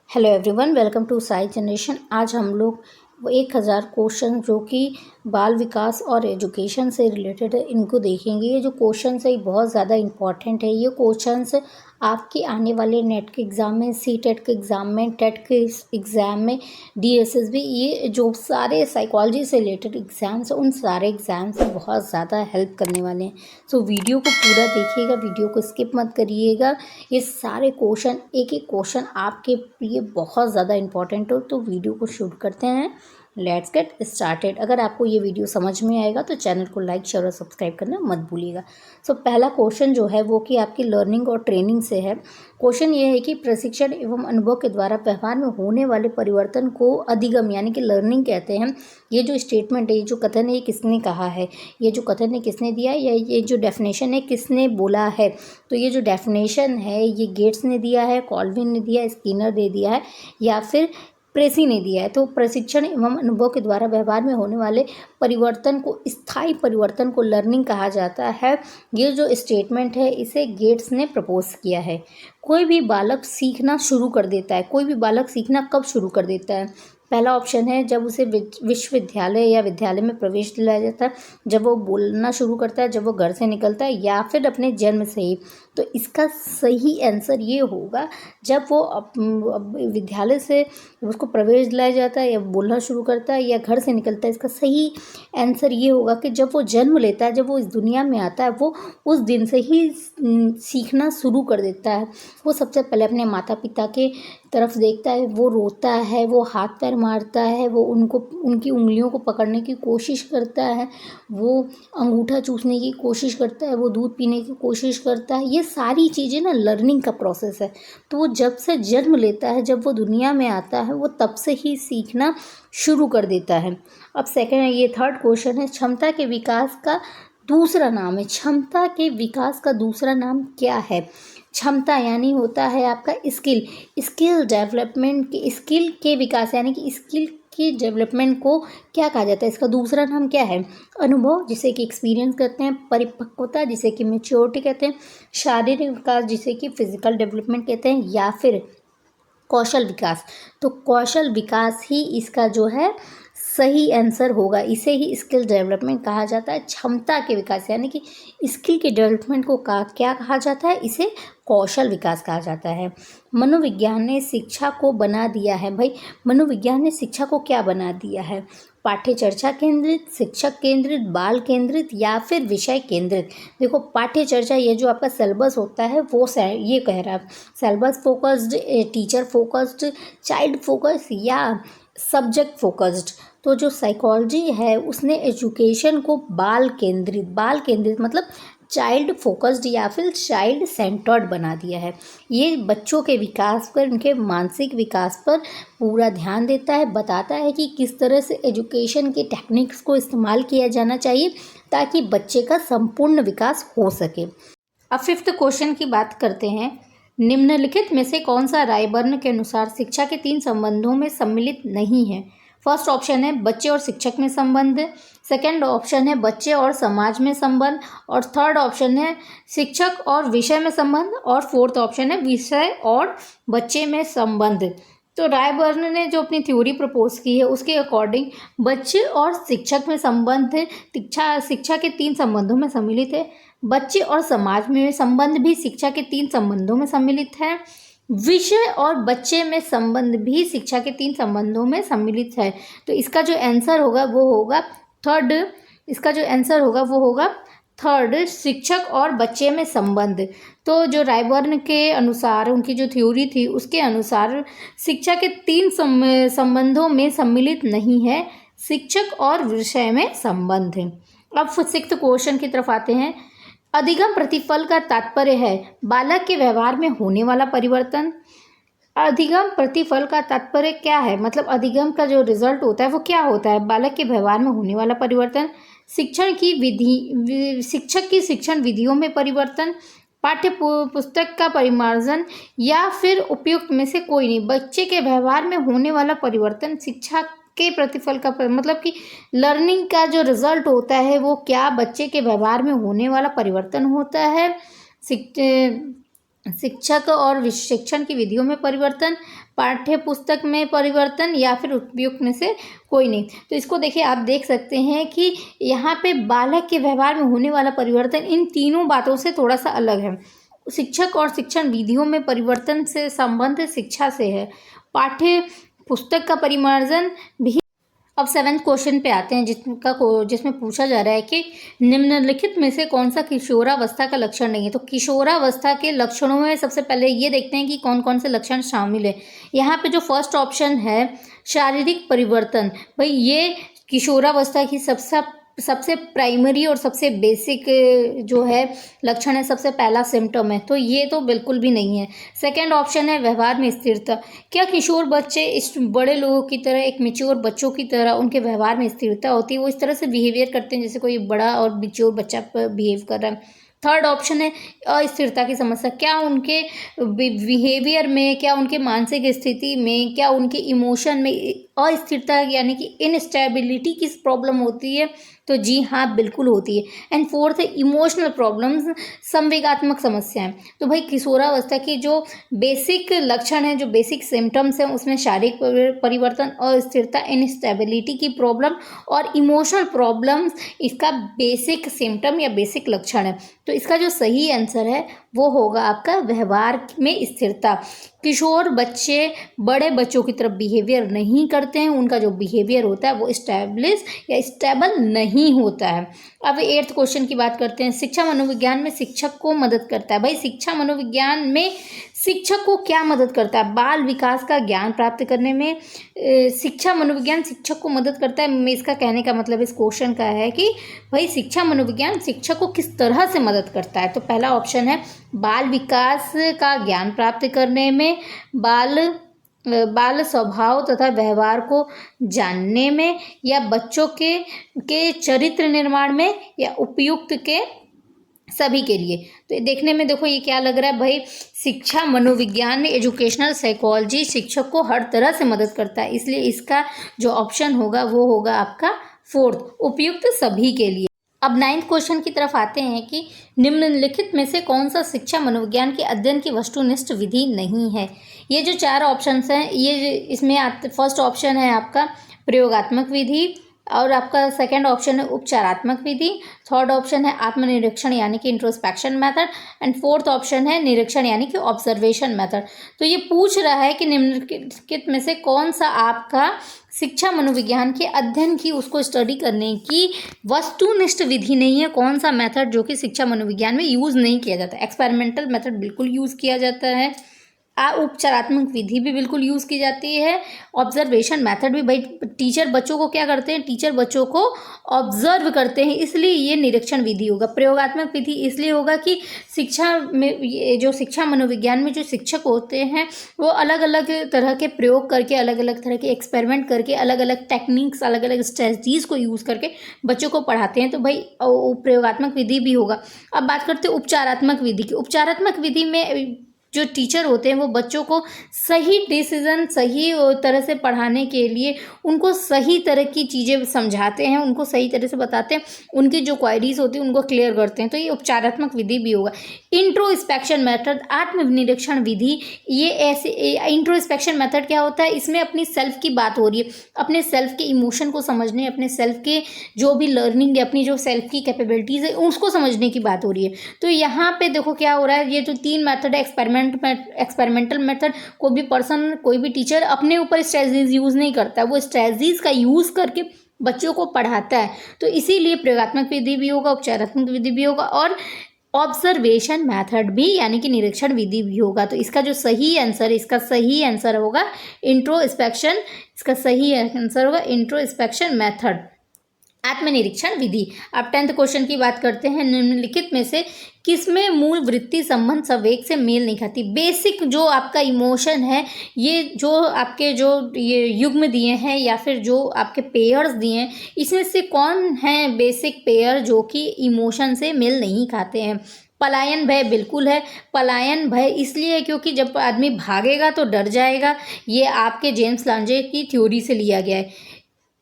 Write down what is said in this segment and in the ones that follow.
Hello everyone, welcome to Sai generation. आज हम लोग 1000 क्वेश्चन जो कि बाल विकास और एजुकेशन से रिलेटेड है इनको देखेंगे। ये जो क्वेश्चन है ये बहुत ज़्यादा इम्पॉर्टेंट है। ये क्वेश्चंस आपके आने वाले नेट के एग्ज़ाम में, सी टेट के एग्ज़ाम में, टेट के एग्ज़ाम में, DSSB, ये जो सारे साइकोलॉजी से रिलेटेड एग्ज़ाम्स हैं उन सारे एग्ज़ाम्स में बहुत ज़्यादा हेल्प करने वाले हैं। सो वीडियो को पूरा देखिएगा, वीडियो को स्किप मत करिएगा। ये सारे क्वेश्चन, एक एक क्वेश्चन आपके लिए बहुत ज़्यादा इंपॉर्टेंट हो। तो वीडियो को शुरू करते हैं। Let's get started. अगर आपको ये वीडियो समझ में आएगा तो चैनल को लाइक, शेयर और सब्सक्राइब करना मत भूलिएगा। सो पहला क्वेश्चन जो है वो कि आपकी लर्निंग और ट्रेनिंग से है। क्वेश्चन ये है कि प्रशिक्षण एवं अनुभव के द्वारा व्यवहार में होने वाले परिवर्तन को अधिगम यानी कि लर्निंग कहते हैं। ये जो स्टेटमेंट है, ये जो कथन है, ये किसने कहा है? ये जो कथन है किसने दिया है, या ये जो डेफिनेशन है किसने बोला है? तो ये जो डेफिनेशन है ये गेट्स ने दिया है, कॉल्विन ने दिया है, स्किनर दे दिया है, या फिर प्रेसी ने दिया है। तो प्रशिक्षण एवं अनुभव के द्वारा व्यवहार में होने वाले परिवर्तन को, स्थायी परिवर्तन को लर्निंग कहा जाता है। ये जो स्टेटमेंट है इसे गेट्स ने प्रपोज किया है। कोई भी बालक सीखना शुरू कर देता है। कोई भी बालक सीखना कब शुरू कर देता है? पहला ऑप्शन है जब उसे विश्वविद्यालय या विद्यालय में प्रवेश दिलाया जाता है, जब वो बोलना शुरू करता है, जब वो घर से निकलता है, या फिर अपने जन्म से ही। तो इसका सही आंसर ये होगा जब वो विद्यालय से उसको प्रवेश दिलाया जाता है, या बोलना शुरू करता है, या घर से निकलता है। इसका सही आंसर ये होगा कि जब वो जन्म लेता है, जब वो इस दुनिया में आता है, वो उस दिन से ही सीखना शुरू कर देता है। वो सबसे पहले अपने माता पिता के तरफ देखता है, वो रोता है, वो हाथ पैर मारता है, वो उनकी उंगलियों को पकड़ने की कोशिश करता है, वो अंगूठा चूसने की कोशिश करता है, वो दूध पीने की कोशिश करता है। ये सारी चीज़ें ना लर्निंग का प्रोसेस है। तो वो जब से जन्म लेता है, जब वो दुनिया में आता है, वो तब से ही सीखना शुरू कर देता है। अब सेकंड, ये थर्ड क्वेश्चन है, क्षमता के विकास का दूसरा नाम है। क्षमता के विकास का दूसरा नाम क्या है? क्षमता यानी होता है आपका स्किल डेवलपमेंट, के स्किल के विकास यानी कि स्किल की डेवलपमेंट को क्या कहा जाता है? इसका दूसरा नाम क्या है? अनुभव, जिसे कि एक्सपीरियंस कहते हैं, परिपक्वता जिसे कि मैच्योरिटी कहते हैं, शारीरिक विकास जिसे कि फिजिकल डेवलपमेंट कहते हैं, या फिर कौशल विकास। तो कौशल विकास ही इसका जो है सही आंसर होगा। इसे ही स्किल डेवलपमेंट कहा जाता है। क्षमता के विकास यानी कि स्किल के डेवलपमेंट को क्या कहा जाता है? इसे कौशल विकास कहा जाता है। मनोविज्ञान ने शिक्षा को बना दिया है। भाई, मनोविज्ञान ने शिक्षा को क्या बना दिया है? पाठ्य चर्चा केंद्रित, शिक्षक केंद्रित, बाल केंद्रित, या फिर विषय केंद्रित। देखो, पाठ्य चर्चा, ये जो आपका सिलेबस होता है वो ये कह रहा है syllabus focused, teacher focused, child focused, या सब्जेक्ट फोकस्ड। तो जो साइकोलॉजी है उसने एजुकेशन को बाल केंद्रित मतलब चाइल्ड फोकस्ड या फिर चाइल्ड सेंटर्ड बना दिया है। ये बच्चों के विकास पर, उनके मानसिक विकास पर पूरा ध्यान देता है, बताता है कि किस तरह से एजुकेशन के टेक्निक्स को इस्तेमाल किया जाना चाहिए ताकि बच्चे का संपूर्ण विकास हो सके। अब फिफ्थ क्वेश्चन की बात करते हैं। निम्नलिखित में से कौन सा रायबर्न के अनुसार शिक्षा के 3 संबंधों में सम्मिलित नहीं है? फर्स्ट ऑप्शन है बच्चे और शिक्षक में संबंध, सेकंड ऑप्शन है बच्चे और समाज में संबंध, और थर्ड ऑप्शन है शिक्षक और विषय में संबंध, और फोर्थ ऑप्शन है विषय और बच्चे में संबंध। तो रायबर्न ने जो अपनी थ्योरी प्रपोज की है उसके अकॉर्डिंग बच्चे और शिक्षक में संबंध शिक्षा के 3 संबंधों में सम्मिलित है। बच्चे और समाज में संबंध भी शिक्षा के 3 संबंधों में सम्मिलित है। विषय और बच्चे में संबंध भी शिक्षा के 3 संबंधों में सम्मिलित है। तो इसका जो आंसर होगा वो होगा थर्ड। इसका जो आंसर होगा वो होगा थर्ड, शिक्षक और बच्चे में संबंध। तो जो रायबर्न के अनुसार, उनकी जो थ्योरी थी उसके अनुसार शिक्षा के 3 संबंधों में सम्मिलित नहीं है, शिक्षक और विषय में संबंध है। अब सिक्स्थ क्वेश्चन की तरफ आते हैं। अधिगम प्रतिफल का तात्पर्य है बालक के व्यवहार में होने वाला परिवर्तन। अधिगम प्रतिफल का तात्पर्य क्या है? मतलब अधिगम का जो रिजल्ट होता है वो क्या होता है? बालक के व्यवहार में होने वाला परिवर्तन, शिक्षक की शिक्षण विधियों में परिवर्तन, पाठ्य पुस्तक का परिमार्जन, या फिर उपयुक्त में से कोई नहीं। बच्चे के व्यवहार में होने वाला परिवर्तन शिक्षा के प्रतिफल का मतलब कि लर्निंग का जो रिजल्ट होता है वो क्या? बच्चे के व्यवहार में होने वाला परिवर्तन होता है। शिक्षक और शिक्षण की विधियों में परिवर्तन, पाठ्य पुस्तक में परिवर्तन या फिर उपयुक्त में से कोई नहीं। तो इसको देखिए, आप देख सकते हैं कि यहाँ पे बालक के व्यवहार में होने वाला परिवर्तन इन तीनों बातों से थोड़ा सा अलग है। शिक्षक और शिक्षण विधियों में परिवर्तन से संबंध शिक्षा से है। पाठ्य पुस्तक का परिमार्जन भी। अब 7th क्वेश्चन पे आते हैं, जिसमें पूछा जा रहा है कि निम्नलिखित में से कौन सा किशोरावस्था का लक्षण नहीं है। तो किशोरावस्था के लक्षणों में सबसे पहले ये देखते हैं कि कौन कौन से लक्षण शामिल है। यहाँ पे जो फर्स्ट ऑप्शन है शारीरिक परिवर्तन, भाई ये किशोरावस्था की सबसे प्राइमरी और सबसे बेसिक जो है लक्षण है, सबसे पहला सिम्टम है, तो ये तो बिल्कुल भी नहीं है। सेकंड ऑप्शन है व्यवहार में स्थिरता। क्या किशोर बच्चे इस बड़े लोगों की तरह, एक मैच्योर बच्चों की तरह उनके व्यवहार में स्थिरता होती है, वो इस तरह से बिहेवियर करते हैं जैसे कोई बड़ा और मैच्योर बच्चा बिहेव कर रहा है। थर्ड ऑप्शन है अस्थिरता की समस्या। क्या उनके बिहेवियर में, क्या उनके मानसिक स्थिति में, क्या उनके इमोशन में अस्थिरता यानी कि इनस्टेबिलिटी की प्रॉब्लम होती है? तो जी हाँ, बिल्कुल होती है। एंड फोर्थ है इमोशनल प्रॉब्लम्स, संवेगात्मक समस्याएं। तो भाई किशोरावस्था की जो बेसिक लक्षण है, जो बेसिक सिम्टम्स हैं, उसमें शारीरिक परिवर्तन, अस्थिरता, इनस्टेबिलिटी की प्रॉब्लम और इमोशनल प्रॉब्लम्स इसका बेसिक सिम्टम या बेसिक लक्षण है। तो इसका जो सही आंसर है वो होगा आपका व्यवहार में स्थिरता। किशोर बच्चे बड़े बच्चों की तरफ बिहेवियर नहीं करते हैं, उनका जो बिहेवियर होता है वो स्टैब्लिश या स्टेबल नहीं होता है। अब 8th क्वेश्चन की बात करते हैं। शिक्षा मनोविज्ञान में शिक्षक को मदद करता है। भाई शिक्षा मनोविज्ञान में शिक्षक को क्या मदद करता है? बाल विकास का ज्ञान प्राप्त करने में शिक्षा मनोविज्ञान शिक्षक को मदद करता है। इसका कहने का मतलब इस क्वेश्चन का है कि भाई शिक्षा मनोविज्ञान शिक्षक को किस तरह से मदद करता है। तो पहला ऑप्शन है बाल विकास का ज्ञान प्राप्त करने में, बाल स्वभाव तथा व्यवहार को जानने में, या बच्चों के चरित्र निर्माण में, या उपयुक्त के सभी के लिए। तो देखने में देखो ये क्या लग रहा है भाई, शिक्षा मनोविज्ञान में एजुकेशनल साइकोलॉजी शिक्षक को हर तरह से मदद करता है, इसलिए इसका जो ऑप्शन होगा वो होगा आपका 4th, उपयुक्त सभी के लिए। अब 9th क्वेश्चन की तरफ आते हैं कि निम्नलिखित में से कौन सा शिक्षा मनोविज्ञान के अध्ययन की वस्तुनिष्ठ विधि नहीं है। ये जो 4 ऑप्शंस हैं, ये इसमें फर्स्ट ऑप्शन है आपका प्रयोगात्मक विधि, और आपका सेकंड ऑप्शन है उपचारात्मक विधि, थर्ड ऑप्शन है आत्मनिरीक्षण यानी कि introspection method, and fourth option है निरीक्षण यानी कि ऑब्जर्वेशन मेथड। तो ये पूछ रहा है कि निम्नलिखित में से कौन सा आपका शिक्षा मनोविज्ञान के अध्ययन की, उसको स्टडी करने की वस्तुनिष्ठ विधि नहीं है। कौन सा मेथड जो कि शिक्षा मनोविज्ञान में यूज़ नहीं किया जाता। एक्सपेरिमेंटल मेथड बिल्कुल यूज़ किया जाता है, उपचारात्मक विधि भी बिल्कुल यूज़ की जाती है, ऑब्जर्वेशन मेथड भी। भाई टीचर बच्चों को क्या करते हैं, टीचर बच्चों को ऑब्जर्व करते हैं, इसलिए ये निरीक्षण विधि होगा। प्रयोगात्मक विधि इसलिए होगा कि शिक्षा में, जो शिक्षा मनोविज्ञान में जो शिक्षक होते हैं वो अलग अलग तरह के प्रयोग करके, अलग अलग तरह के एक्सपेरिमेंट करके, अलग अलग टेक्निक्स, अलग अलग स्ट्रेटजीज को यूज़ करके बच्चों को पढ़ाते हैं। तो भाई प्रयोगात्मक विधि भी होगा। अब बात करते हैं उपचारात्मक विधि की। उपचारात्मक विधि में जो टीचर होते हैं वो बच्चों को सही डिसीजन, सही तरह से पढ़ाने के लिए उनको सही तरह की चीज़ें समझाते हैं, उनको सही तरह से बताते हैं, उनकी जो क्वायरीज होती है उनको क्लियर करते हैं। तो ये उपचारात्मक विधि भी होगा। इंट्रोस्पेक्शन मेथड, आत्मनिरीक्षण विधि, ये ऐसे इंट्रोस्पेक्शन मेथड क्या होता है, इसमें अपनी सेल्फ की बात हो रही है, अपने सेल्फ के इमोशन को समझने, अपने सेल्फ के जो भी लर्निंग है, अपनी जो सेल्फ की कैपेबिलिटीज़ है उसको समझने की बात हो रही है। तो यहाँ पे देखो क्या हो रहा है, ये जो 3 मेथड है, एक्सपेरिमेंटल मेथड, कोई भी पर्सन, कोई भी टीचर अपने ऊपर स्ट्रेटजीज यूज़ नहीं करता, वो स्ट्रेटजीज का यूज़ करके बच्चों को पढ़ाता है। तो इसीलिए प्रयोगात्मक विधि भी होगा, उपचारात्मक विधि भी होगा, और ऑब्जर्वेशन मेथड भी यानी कि निरीक्षण विधि भी होगा। तो इसका जो सही आंसर, इसका सही आंसर होगा इंट्रोस्पेक्शन, इसका सही आंसर होगा इंट्रोस्पेक्शन मेथड, आत्मनिरीक्षण विधि। अब 10th क्वेश्चन की बात करते हैं। निम्नलिखित में से किसमें मूल वृत्ति संबंध संवेग से मेल नहीं खाती। बेसिक जो आपका इमोशन है, ये जो आपके जो ये युग्म दिए हैं या फिर जो आपके पेयर्स दिए हैं, इसमें से कौन है बेसिक पेयर जो कि इमोशन से मेल नहीं खाते हैं। पलायन भय बिल्कुल है। पलायन भय इसलिए है क्योंकि जब आदमी भागेगा तो डर जाएगा, ये आपके जेम्स लांजे की थ्योरी से लिया गया है।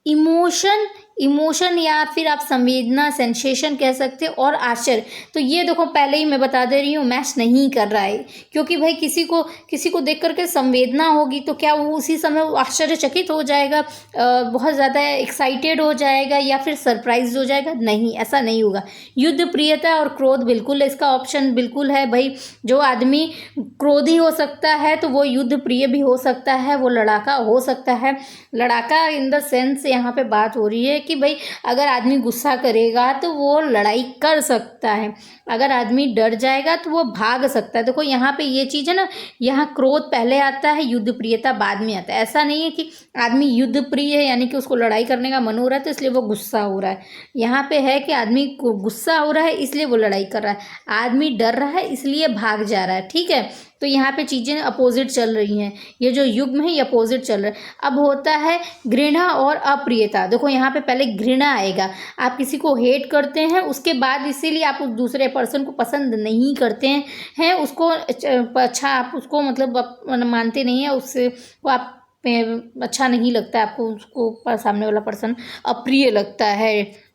इमोशन इमोशन या फिर आप संवेदना, सेंसेशन कह सकते हैं, और आश्चर्य। तो ये देखो पहले ही मैं बता दे रही हूँ, मैच नहीं कर रहा है, क्योंकि भाई किसी को देख करके संवेदना होगी तो क्या वो उसी समय वो आश्चर्यचकित हो जाएगा, बहुत ज़्यादा एक्साइटेड हो जाएगा या फिर सरप्राइज हो जाएगा? नहीं, ऐसा नहीं होगा। युद्ध प्रियता और क्रोध, बिल्कुल इसका ऑप्शन बिल्कुल है भाई। जो आदमी क्रोधी हो सकता है तो वो युद्ध प्रिय भी हो सकता है, वो लड़ाका हो सकता है। लड़ाका इन द सेंस यहाँ पे बात हो रही है कि भाई अगर आदमी गुस्सा करेगा तो वो लड़ाई कर सकता है, अगर आदमी डर जाएगा तो वो भाग सकता है। देखो यहाँ पे ये चीज़ है ना, यहाँ क्रोध पहले आता है, युद्ध प्रियता बाद में आता है। ऐसा नहीं है कि आदमी युद्ध प्रिय है यानी कि उसको लड़ाई करने का मन हो रहा है तो इसलिए वो गुस्सा हो रहा है। यहाँ पे है कि आदमी को गुस्सा हो रहा है इसलिए वो लड़ाई कर रहा है, आदमी डर रहा है इसलिए भाग जा रहा है। ठीक है, तो यहाँ पे चीज़ें अपोजिट चल रही हैं, ये जो युग्म है ये अपोजिट चल रहा है। अब होता है घृणा और अप्रियता। देखो यहाँ पे पहले घृणा आएगा, आप किसी को हेट करते हैं, उसके बाद इसीलिए आप उस दूसरे पर्सन को पसंद नहीं करते हैं उसको अच्छा आप उसको मतलब मानते नहीं है, उससे वो आप अच्छा नहीं लगता है आपको, उसको सामने वाला पर्सन अप्रिय लगता है,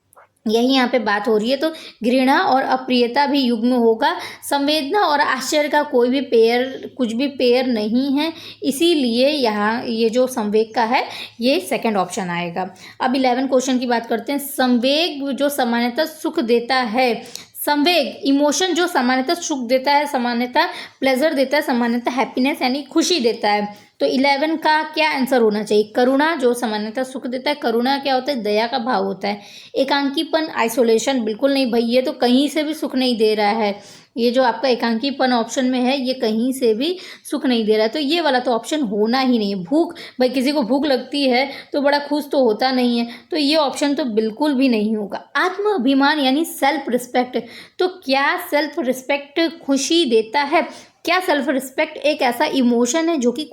यही यहाँ पे बात हो रही है। तो घृणा और अप्रियता भी युग्म होगा। संवेदना और आश्चर्य का कोई भी पेयर, कुछ भी पेयर नहीं है, इसीलिए यहाँ ये जो संवेग का है ये सेकंड ऑप्शन आएगा। अब 11 क्वेश्चन की बात करते हैं। संवेग जो सामान्यतः सुख देता है, संवेग इमोशन जो सामान्यतः सुख देता है, सामान्यतः प्लेजर देता है, सामान्यतः हैप्पीनेस यानी खुशी देता है। तो 11 का क्या आंसर होना चाहिए? करुणा जो सामान्यतः सुख देता है। करुणा क्या होता है? दया का भाव होता है। एकांकीपन, आइसोलेशन, बिल्कुल नहीं भाई, ये तो कहीं से भी सुख नहीं दे रहा है। ये जो आपका एकांकीपन ऑप्शन में है ये कहीं से भी सुख नहीं दे रहा है, तो ये वाला तो ऑप्शन होना ही नहीं है। भूख, भाई किसी को भूख लगती है तो बड़ा खुश तो होता नहीं है, तो ये ऑप्शन तो बिल्कुल भी नहीं होगा। आत्माभिमान यानी सेल्फ रिस्पेक्ट, तो क्या सेल्फ रिस्पेक्ट खुशी देता है? क्या सेल्फ रिस्पेक्ट एक ऐसा इमोशन है जो कि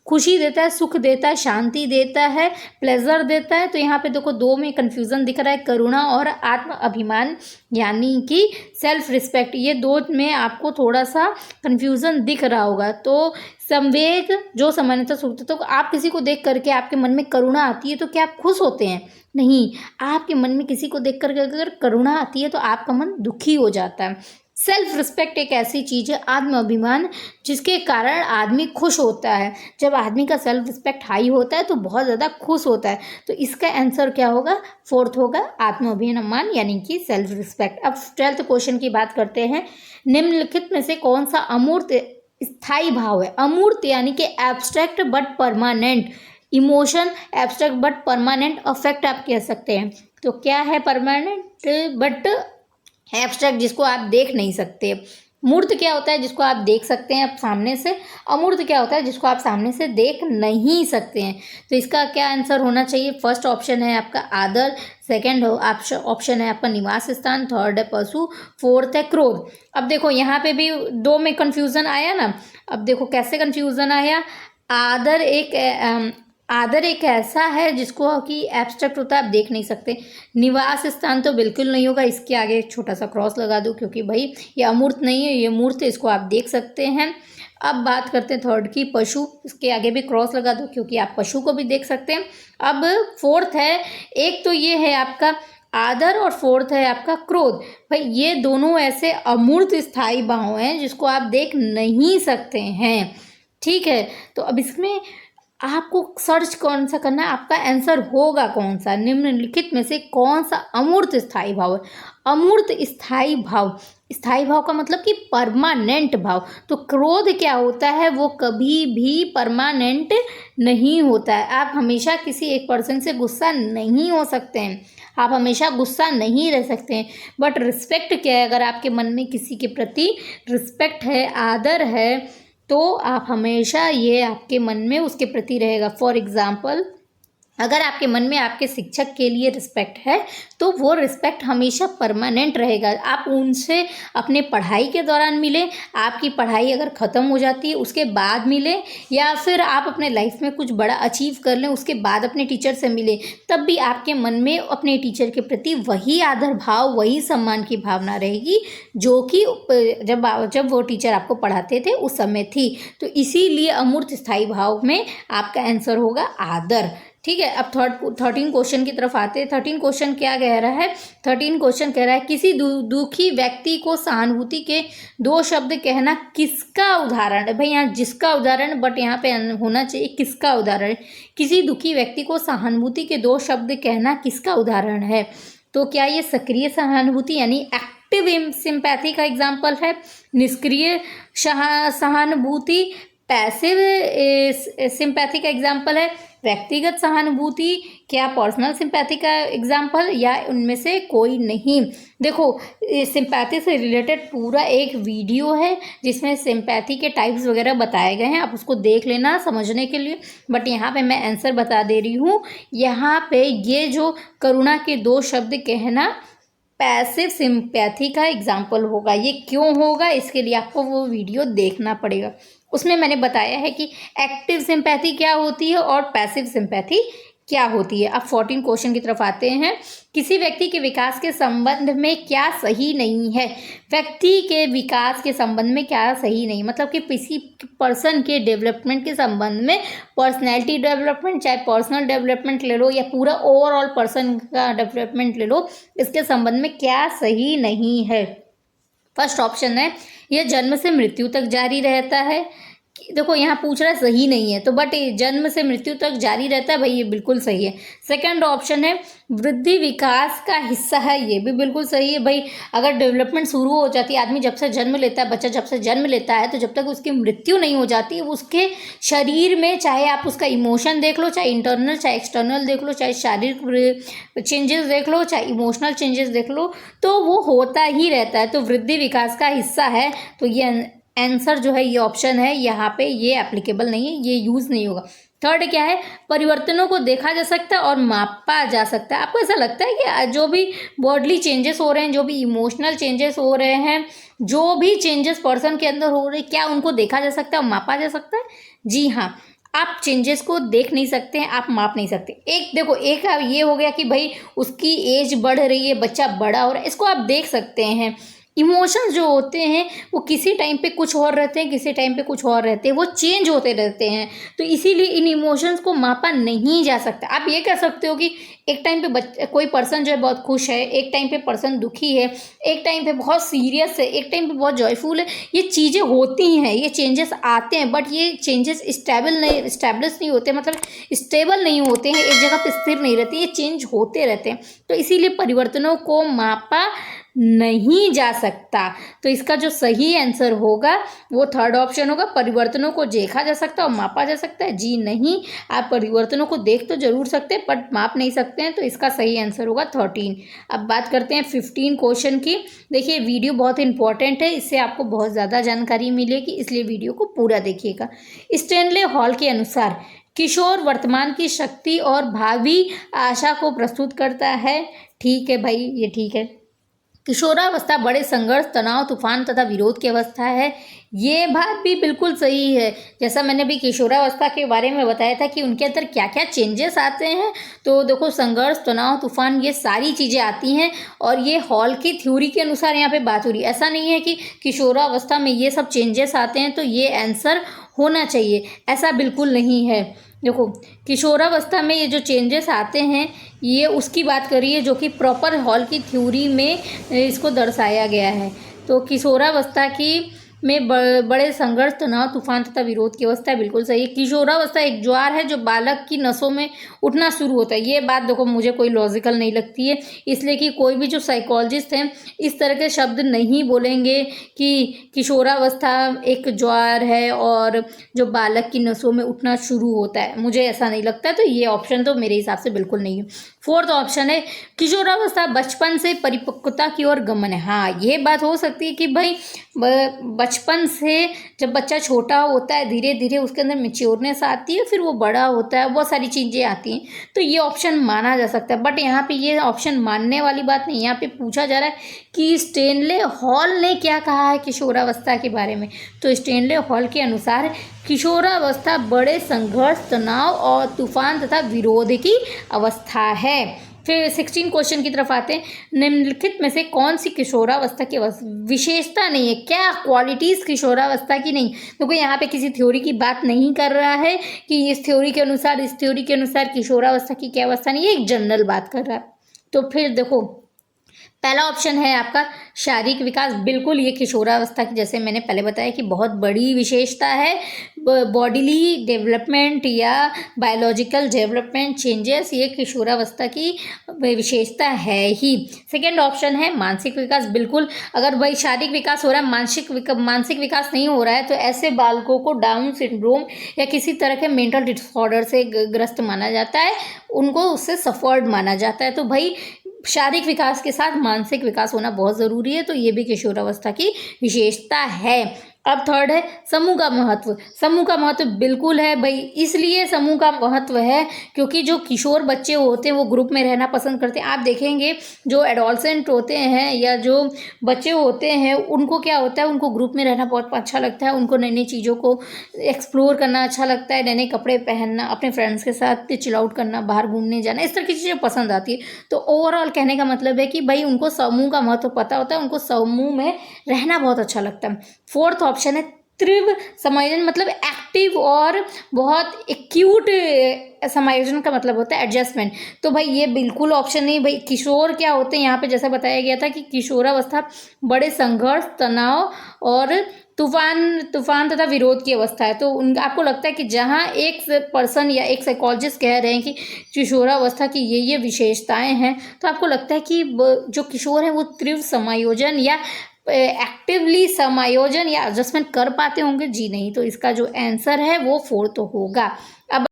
खुशी देता है, सुख देता है, शांति देता है, प्लेजर देता है? तो यहाँ पे देखो दो में कन्फ्यूज़न दिख रहा है, करुणा और आत्म अभिमान यानी कि सेल्फ रिस्पेक्ट, ये दो में आपको थोड़ा सा कन्फ्यूज़न दिख रहा होगा। तो संवेग जो सामान्यतः सुख देता है, तो आप किसी को देख करके आपके मन में करुणा आती है तो क्या आप खुश होते हैं? नहीं, आपके मन में किसी को देख करके अगर करुणा आती है तो आपका मन दुखी हो जाता है। सेल्फ रिस्पेक्ट एक ऐसी चीज़ है, आत्म अभिमान, जिसके कारण आदमी खुश होता है। जब आदमी का सेल्फ रिस्पेक्ट हाई होता है तो बहुत ज़्यादा खुश होता है। तो इसका आंसर क्या होगा? फोर्थ होगा, आत्म अभिमान यानी कि सेल्फ रिस्पेक्ट। अब 12th क्वेश्चन की बात करते हैं। निम्नलिखित में से कौन सा अमूर्त स्थायी भाव है? अमूर्त यानी कि abstract but permanent emotion, abstract but permanent affect आप कह सकते हैं। तो क्या है परमानेंट बट एब्स्ट्रैक्ट, जिसको आप देख नहीं सकते। मूर्त क्या होता है? जिसको आप देख सकते हैं आप सामने से। अमूर्त क्या होता है? जिसको आप सामने से देख नहीं सकते हैं। तो इसका क्या आंसर होना चाहिए? फर्स्ट ऑप्शन है आपका आदर, सेकंड ऑप्शन है आपका निवास स्थान, थर्ड है पशु, फोर्थ है क्रोध। अब देखो यहाँ पे भी दो में कन्फ्यूज़न आया ना। अब देखो कैसे कन्फ्यूज़न आया। आदर एक ऐसा है जिसको कि एब्स्ट्रैक्ट होता है, आप देख नहीं सकते। निवास स्थान तो बिल्कुल नहीं होगा, इसके आगे एक छोटा सा क्रॉस लगा दो, क्योंकि भाई ये अमूर्त नहीं है, ये मूर्त है, इसको आप देख सकते हैं। अब बात करते हैं थर्ड की, पशु, इसके आगे भी क्रॉस लगा दो क्योंकि आप पशु को भी देख सकते हैं। अब फोर्थ है, एक तो ये है आपका आदर और फोर्थ है आपका क्रोध। भाई ये दोनों ऐसे अमूर्त स्थायी भाव हैं जिसको आप देख नहीं सकते हैं। ठीक है, तो अब इसमें आपको सर्च कौन सा करना है, आपका आंसर होगा कौन सा? निम्नलिखित में से कौन सा अमूर्त स्थायी भाव है? अमूर्त स्थायी भाव, स्थायी भाव का मतलब कि परमानेंट भाव। तो क्रोध क्या होता है? वो कभी भी परमानेंट नहीं होता है। आप हमेशा किसी एक पर्सन से गुस्सा नहीं हो सकते हैं, आप हमेशा गुस्सा नहीं रह सकते हैं। बट रिस्पेक्ट क्या है? अगर आपके मन में किसी के प्रति रिस्पेक्ट है, आदर है, तो आप हमेशा ये आपके मन में उसके प्रति रहेगा। फॉर एग्ज़ाम्पल, अगर आपके मन में आपके शिक्षक के लिए रिस्पेक्ट है तो वो रिस्पेक्ट हमेशा परमानेंट रहेगा। आप उनसे अपने पढ़ाई के दौरान मिले, आपकी पढ़ाई अगर ख़त्म हो जाती है उसके बाद मिले, या फिर आप अपने लाइफ में कुछ बड़ा अचीव कर लें उसके बाद अपने टीचर से मिले, तब भी आपके मन में अपने टीचर के प्रति वही आदर भाव, वही सम्मान की भावना रहेगी जो कि जब वो टीचर आपको पढ़ाते थे उस समय थी। तो इसीलिए अमूर्त स्थायी भाव में आपका आंसर होगा आदर। ठीक है। अब 13 क्वेश्चन की तरफ आते हैं। 13 क्वेश्चन क्या कह रहा है? 13 क्वेश्चन कह रहा है किसी दुखी व्यक्ति को सहानुभूति के 2 शब्द कहना किसका उदाहरण है? भाई यहाँ जिसका उदाहरण, बट यहाँ पे होना चाहिए किसका उदाहरण। किसी दुखी व्यक्ति को सहानुभूति के 2 शब्द कहना किसका उदाहरण है? तो क्या ये सक्रिय सहानुभूति यानी एक्टिव सिंपैथी का एग्जाम्पल है? निष्क्रिय सहानुभूति पैसिव सिंपैथी का एग्जाम्पल है? व्यक्तिगत सहानुभूति क्या पर्सनल सिंपैथी का एग्जाम्पल, या उनमें से कोई नहीं? देखो सिंपैथी से रिलेटेड पूरा एक वीडियो है जिसमें सिंपैथी के टाइप्स वगैरह बताए गए हैं, आप उसको देख लेना समझने के लिए। बट यहाँ पे मैं आंसर बता दे रही हूँ। यहाँ पे ये जो करुणा के 2 शब्द कहना पैसिव सिंपैथी का एग्जाम्पल होगा। ये क्यों होगा, इसके लिए आपको वो वीडियो देखना पड़ेगा। उसमें मैंने बताया है कि एक्टिव सिंपैथी क्या होती है और पैसिव सिंपैथी क्या होती है। अब 14 क्वेश्चन की तरफ आते हैं। किसी व्यक्ति के विकास के संबंध में क्या सही नहीं है? व्यक्ति के विकास के संबंध में क्या सही नहीं, मतलब कि किसी पर्सन के डेवलपमेंट के संबंध में, पर्सनैलिटी डेवलपमेंट, चाहे पर्सनल डेवलपमेंट ले लो या पूरा ओवरऑल पर्सन का डेवलपमेंट ले लो, इसके संबंध में क्या सही नहीं है? फर्स्ट ऑप्शन है यह जन्म से मृत्यु तक जारी रहता है। देखो यहाँ पूछ रहा है सही नहीं है, तो बट जन्म से मृत्यु तक जारी रहता है, भाई ये बिल्कुल सही है। सेकंड ऑप्शन है वृद्धि विकास का हिस्सा है, ये भी बिल्कुल सही है। भाई अगर डेवलपमेंट शुरू हो जाती है, आदमी जब से जन्म लेता है, बच्चा जब से जन्म लेता है, तो जब तक उसकी मृत्यु नहीं हो जाती, उसके शरीर में चाहे आप उसका इमोशन देख लो, चाहे इंटरनल चाहे एक्सटर्नल देख लो, चाहे शारीरिक चेंजेस देख लो, चाहे इमोशनल चेंजेस देख लो, तो वो होता ही रहता है। तो वृद्धि विकास का हिस्सा है, तो ये आंसर जो है ये ऑप्शन है, यहाँ पे ये एप्लीकेबल नहीं है, ये यूज़ नहीं होगा। थर्ड क्या है? परिवर्तनों को देखा जा सकता है और मापा जा सकता है। आपको ऐसा लगता है कि जो भी बॉडली चेंजेस हो रहे हैं, जो भी इमोशनल चेंजेस हो रहे हैं, जो भी चेंजेस पर्सन के अंदर हो रहे हैं, क्या उनको देखा जा सकता है और मापा जा सकता है? जी हाँ, आप चेंजेस को देख नहीं सकते हैं, आप माप नहीं सकते। एक देखो, एक ये हो गया कि भाई उसकी एज बढ़ रही है, बच्चा बड़ा हो रहा है, इसको आप देख सकते हैं। इमोशंस जो होते हैं वो किसी टाइम पे कुछ और रहते हैं, किसी टाइम पे कुछ और रहते हैं, वो चेंज होते रहते हैं, तो इसीलिए इन इमोशंस को मापा नहीं जा सकता। आप ये कह सकते हो कि एक टाइम पे कोई पर्सन जो है बहुत खुश है, एक टाइम पे पर्सन दुखी है, एक टाइम पे बहुत सीरियस है, एक टाइम पे बहुत जॉयफुल है। ये चीज़ें होती हैं, ये चेंजेस आते हैं, बट ये चेंजेस स्टेब्लिश नहीं होते, मतलब स्टेबल नहीं होते हैं, एक जगह पे स्थिर नहीं रहते, ये चेंज होते रहते हैं। तो इसीलिए परिवर्तनों को मापा नहीं जा सकता। तो इसका जो सही आंसर होगा वो थर्ड ऑप्शन होगा, परिवर्तनों को देखा जा सकता है और मापा जा सकता है। जी नहीं, आप परिवर्तनों को देख तो जरूर सकते हैं बट माप नहीं सकते हैं, तो इसका सही आंसर होगा 13। अब बात करते हैं 15 क्वेश्चन की। देखिए वीडियो बहुत इंपॉर्टेंट है, इससे आपको बहुत ज़्यादा जानकारी मिलेगी, इसलिए वीडियो को पूरा देखिएगा। स्टैनले हॉल के अनुसार किशोर वर्तमान की शक्ति और भावी आशा को प्रस्तुत करता है। ठीक है भाई, ये ठीक है। किशोरावस्था बड़े संघर्ष, तनाव, तूफान तथा विरोध की अवस्था है, ये बात भी बिल्कुल सही है। जैसा मैंने भी किशोरावस्था के बारे में बताया था कि उनके अंदर क्या क्या चेंजेस आते हैं, तो देखो संघर्ष, तनाव, तूफान, ये सारी चीज़ें आती हैं, और ये हॉल की थ्योरी के अनुसार यहाँ पे बात हो रही है। ऐसा नहीं है कि किशोरावस्था में ये सब चेंजेस आते हैं तो ये आंसर होना चाहिए, ऐसा बिल्कुल नहीं है। देखो किशोरावस्था में ये जो चेंजेस आते हैं ये उसकी बात करिए जो कि प्रॉपर हॉल की थ्योरी में इसको दर्शाया गया है। तो किशोरावस्था की में बड़े संघर्ष, तनाव, तूफान तथा विरोध की अवस्था है, बिल्कुल सही है। किशोरावस्था एक ज्वार है जो बालक की नसों में उठना शुरू होता है। ये बात देखो मुझे कोई लॉजिकल नहीं लगती है, इसलिए कि कोई भी जो साइकोलॉजिस्ट हैं इस तरह के शब्द नहीं बोलेंगे कि किशोरावस्था एक ज्वार है और जो बालक की नसों में उठना शुरू होता है, मुझे ऐसा नहीं लगता, तो ये ऑप्शन तो मेरे हिसाब से बिल्कुल नहीं है। फोर्थ ऑप्शन है किशोरावस्था बचपन से परिपक्वता की ओर गमन है। हाँ, ये बात हो सकती है कि भाई बचपन से जब बच्चा छोटा होता है धीरे धीरे उसके अंदर मैच्योरनेस आती है, फिर वो बड़ा होता है, बहुत सारी चीज़ें आती हैं, तो ये ऑप्शन माना जा सकता है। बट यहाँ पे ये ऑप्शन मानने वाली बात नहीं, यहाँ पे पूछा जा रहा है कि स्टैनले हॉल ने क्या कहा है किशोरावस्था के बारे में। तो स्टैनले हॉल के अनुसार किशोरावस्था बड़े संघर्ष, तनाव और तूफान तथा विरोध की अवस्था है। फिर 16 क्वेश्चन की तरफ आते हैं। निम्नलिखित में से कौन सी किशोरावस्था की विशेषता नहीं है, क्या क्वालिटीज़ किशोरावस्था की नहीं। देखो यहाँ पे किसी थ्योरी की बात नहीं कर रहा है कि इस थ्योरी के अनुसार, इस थ्योरी के अनुसार किशोरावस्था की क्या अवस्था नहीं है, एक जनरल बात कर रहा है। तो फिर देखो पहला ऑप्शन है आपका शारीरिक विकास। बिल्कुल ये किशोरावस्था की, जैसे मैंने पहले बताया कि बहुत बड़ी विशेषता है। बॉडीली डेवलपमेंट या बायोलॉजिकल डेवलपमेंट चेंजेस ये किशोरावस्था की विशेषता है ही। सेकेंड ऑप्शन है मानसिक विकास। बिल्कुल, अगर भाई शारीरिक विकास हो रहा है, मानसिक विकास नहीं हो रहा है, तो ऐसे बालकों को डाउन सिंड्रोम या किसी तरह के मेंटल डिसऑर्डर से ग्रस्त माना जाता है, उनको उससे सफर्ड माना जाता है। तो भाई शारीरिक विकास के साथ मानसिक विकास होना बहुत ज़रूरी है, तो ये भी किशोरावस्था की विशेषता है। अब थर्ड है समूह का महत्व। समूह का महत्व बिल्कुल है भाई, इसलिए समूह का महत्व है क्योंकि जो किशोर बच्चे होते हैं वो ग्रुप में रहना पसंद करते हैं। आप देखेंगे जो एडोलसेंट होते हैं या जो बच्चे होते हैं उनको क्या होता है, उनको ग्रुप में रहना बहुत अच्छा लगता है, उनको नई नई चीज़ों को एक्सप्लोर करना अच्छा लगता है, नए नए कपड़े पहनना, अपने फ्रेंड्स के साथ चिल आउट करना, बाहर घूमने जाना, इस तरह की चीज़ें पसंद आती है। तो ओवरऑल कहने का मतलब है कि भाई उनको समूह का महत्व पता होता है, उनको समूह में रहना बहुत अच्छा लगता है। फोर्थ ऑप्शन है तीव्र समायोजन, मतलब एक्टिव और बहुत एक्यूट समायोजन का मतलब होता है एडजस्टमेंट। तो भाई ये बिल्कुल ऑप्शन नहीं। भाई किशोर क्या होते हैं, यहाँ पे जैसा बताया गया था कि किशोरावस्था बड़े संघर्ष, तनाव और तूफान तथा विरोध की अवस्था है। तो आपको लगता है कि जहाँ एक पर्सन या एक साइकोलॉजिस्ट कह रहे हैं कि किशोरावस्था की ये विशेषताएं हैं, तो आपको लगता है कि जो किशोर है वो तीव्र समायोजन या एक्टिवली समायोजन या एडजस्टमेंट कर पाते होंगे। जी नहीं, तो इसका जो आंसर है वो फोर्थ होगा। अब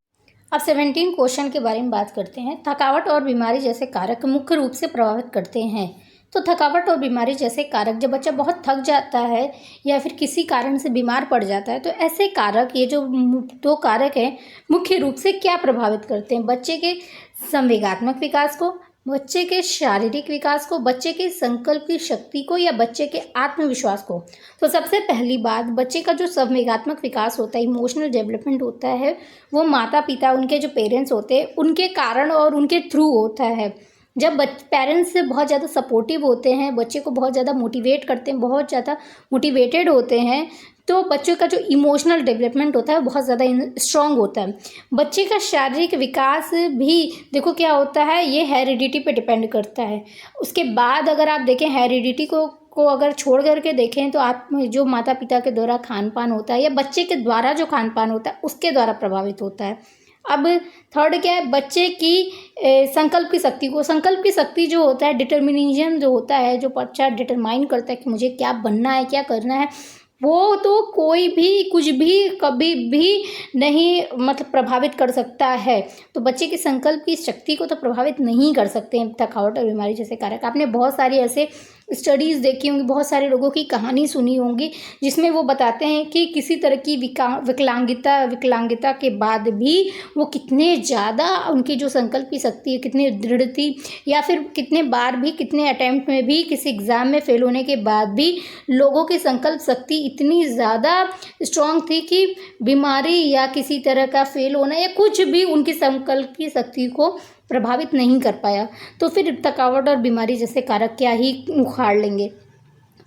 17 क्वेश्चन के बारे में बात करते हैं। थकावट और बीमारी जैसे कारक मुख्य रूप से प्रभावित करते हैं। तो थकावट और बीमारी जैसे कारक, जब बच्चा बहुत थक जाता है या फिर किसी कारण से बीमार पड़ जाता है, तो ऐसे कारक, ये जो दो कारक हैं, मुख्य रूप से क्या प्रभावित करते हैं? बच्चे के संवेगात्मक विकास को, बच्चे के शारीरिक विकास को, बच्चे के संकल्प की शक्ति को या बच्चे के आत्मविश्वास को। तो सबसे पहली बात, बच्चे का जो संवेगात्मक विकास होता है, इमोशनल डेवलपमेंट होता है, वो माता पिता, उनके जो पेरेंट्स होते हैं उनके कारण और उनके थ्रू होता है। जब पेरेंट्स बहुत ज़्यादा सपोर्टिव होते हैं, बच्चे को बहुत ज़्यादा मोटिवेट करते हैं, बहुत ज़्यादा मोटिवेटेड होते हैं, तो बच्चों का जो इमोशनल डेवलपमेंट होता है बहुत ज़्यादा स्ट्रॉन्ग होता है। बच्चे का शारीरिक विकास भी देखो क्या होता है, ये हेरिडिटी पे डिपेंड करता है। उसके बाद अगर आप देखें हेरिडिटी को अगर छोड़ करके देखें, तो आप जो माता पिता के द्वारा खान पान होता है या बच्चे के द्वारा जो खान पान होता है उसके द्वारा प्रभावित होता है। अब थर्ड क्या है, बच्चे की संकल्प की शक्ति को। संकल्प की शक्ति जो होता है, डिटर्मिनेशन जो होता है, जो बच्चा डिटरमाइन करता है कि मुझे क्या बनना है, क्या करना है, वो तो कोई भी कुछ भी कभी भी नहीं मतलब प्रभावित कर सकता है। तो बच्चे के संकल्प की शक्ति को तो प्रभावित नहीं कर सकते हैं थकावट और बीमारी जैसे कारक। आपने बहुत सारी ऐसे स्टडीज़ देखी होंगी, बहुत सारे लोगों की कहानी सुनी होंगी जिसमें वो बताते हैं कि किसी तरह की विकलांगता के बाद भी वो कितने ज़्यादा, उनकी जो संकल्प की शक्ति है कितनी दृढ़ थी, या फिर कितने बार भी, कितने अटैम्प्ट में भी, किसी एग्ज़ाम में फेल होने के बाद भी लोगों की संकल्प शक्ति इतनी ज़्यादा स्ट्रॉन्ग थी कि बीमारी या किसी तरह का फेल होना या कुछ भी उनकी संकल्प की शक्ति को प्रभावित नहीं कर पाया। तो फिर थकावट और बीमारी जैसे कारक क्या ही उखाड़ लेंगे।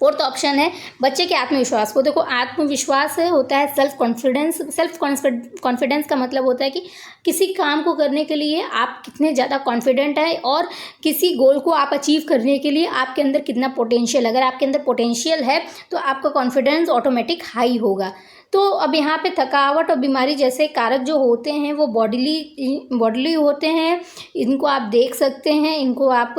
फोर्थ ऑप्शन है बच्चे के आत्मविश्वास को। देखो आत्मविश्वास होता है सेल्फ कॉन्फिडेंस। कॉन्फिडेंस का मतलब होता है कि किसी काम को करने के लिए आप कितने ज़्यादा कॉन्फिडेंट है और किसी गोल को आप अचीव करने के लिए आपके अंदर कितना पोटेंशियल। अगर आपके अंदर पोटेंशियल है तो आपका कॉन्फिडेंस ऑटोमेटिक हाई होगा। तो अब यहाँ पे थकावट और बीमारी जैसे कारक जो होते हैं वो बॉडीली होते हैं। इनको आप देख सकते हैं, इनको आप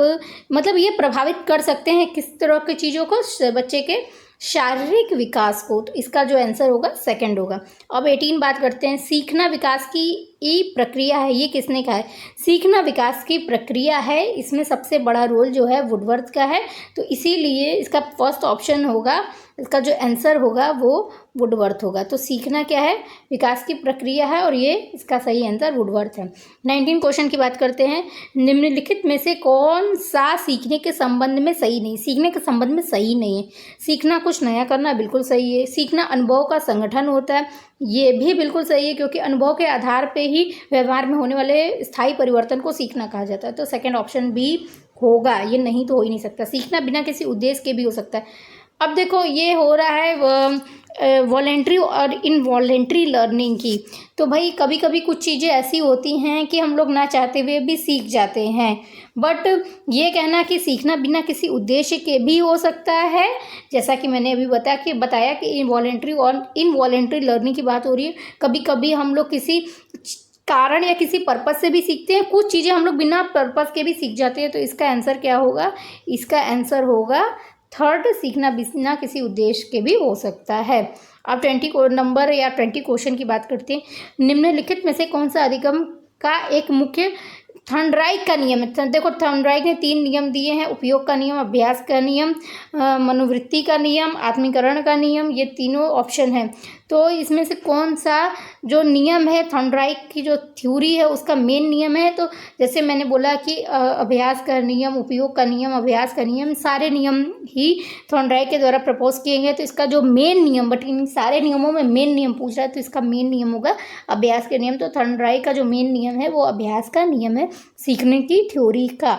मतलब ये प्रभावित कर सकते हैं किस तरह की चीज़ों को, बच्चे के शारीरिक विकास को। तो इसका जो आंसर होगा सेकंड होगा। अब 18 बात करते हैं सीखना विकास की प्रक्रिया है। ये किसने कहा है? सीखना विकास की प्रक्रिया है, इसमें सबसे बड़ा रोल जो है वुडवर्थ का है। तो इसीलिए इसका फर्स्ट ऑप्शन होगा, इसका जो आंसर होगा वो वुडवर्थ होगा। तो सीखना क्या है? विकास की प्रक्रिया है और ये इसका सही आंसर वुडवर्थ है। 19 क्वेश्चन की बात करते हैं। निम्नलिखित में से कौन सा सीखने के संबंध में सही नहीं? सीखने के संबंध में सही नहीं है। सीखना कुछ नया करना बिल्कुल सही है। सीखना अनुभव का संगठन होता है। ये भी बिल्कुल सही है, क्योंकि अनुभव के आधार पे ही व्यवहार में होने वाले स्थायी परिवर्तन को सीखना कहा जाता है। तो सेकंड ऑप्शन भी होगा, ये नहीं तो हो ही नहीं सकता। सीखना बिना किसी उद्देश्य के भी हो सकता है। अब देखो ये हो रहा है वॉलेंट्री और इनवॉलेंट्री लर्निंग की। तो भाई कभी कभी कुछ चीज़ें ऐसी होती हैं कि हम लोग ना चाहते हुए भी सीख जाते हैं, बट ये कहना कि सीखना बिना किसी उद्देश्य के भी हो सकता है, जैसा कि मैंने अभी बताया कि इनवॉलेंट्री और इनवॉलेंट्री लर्निंग की बात हो रही है। कभी कभी हम लोग किसी कारण या किसी पर्पस से भी सीखते हैं, कुछ चीज़ें हम लोग बिना पर्पस के भी सीख जाते हैं। तो इसका आंसर क्या होगा? इसका आंसर होगा थर्ड, सीखना बिना किसी उद्देश्य के भी हो सकता है। अब 20 क्वेश्चन की बात करते हैं। निम्नलिखित में से कौन सा अधिगम का एक मुख्य थॉर्नडाइक का नियम है? देखो थॉर्नडाइक ने 3 नियम दिए हैं: उपयोग का नियम, अभ्यास का नियम, मनोवृत्ति का नियम, आत्मीकरण का नियम। ये तीनों ऑप्शन हैं। तो इसमें से कौन सा जो नियम है, थॉर्नडाइक की जो थ्योरी है उसका मेन नियम है? तो जैसे मैंने बोला कि अभ्यास का नियम, उपयोग का नियम, अभ्यास का नियम, सारे नियम ही थॉर्नडाइक के द्वारा प्रपोज किए गए। तो इसका जो मेन नियम, बट इन सारे नियमों में मेन नियम पूछ रहा है, तो इसका मेन नियम होगा अभ्यास के नियम। तो थॉर्नडाइक का जो मेन नियम है वो अभ्यास का नियम है, सीखने की थ्योरी का।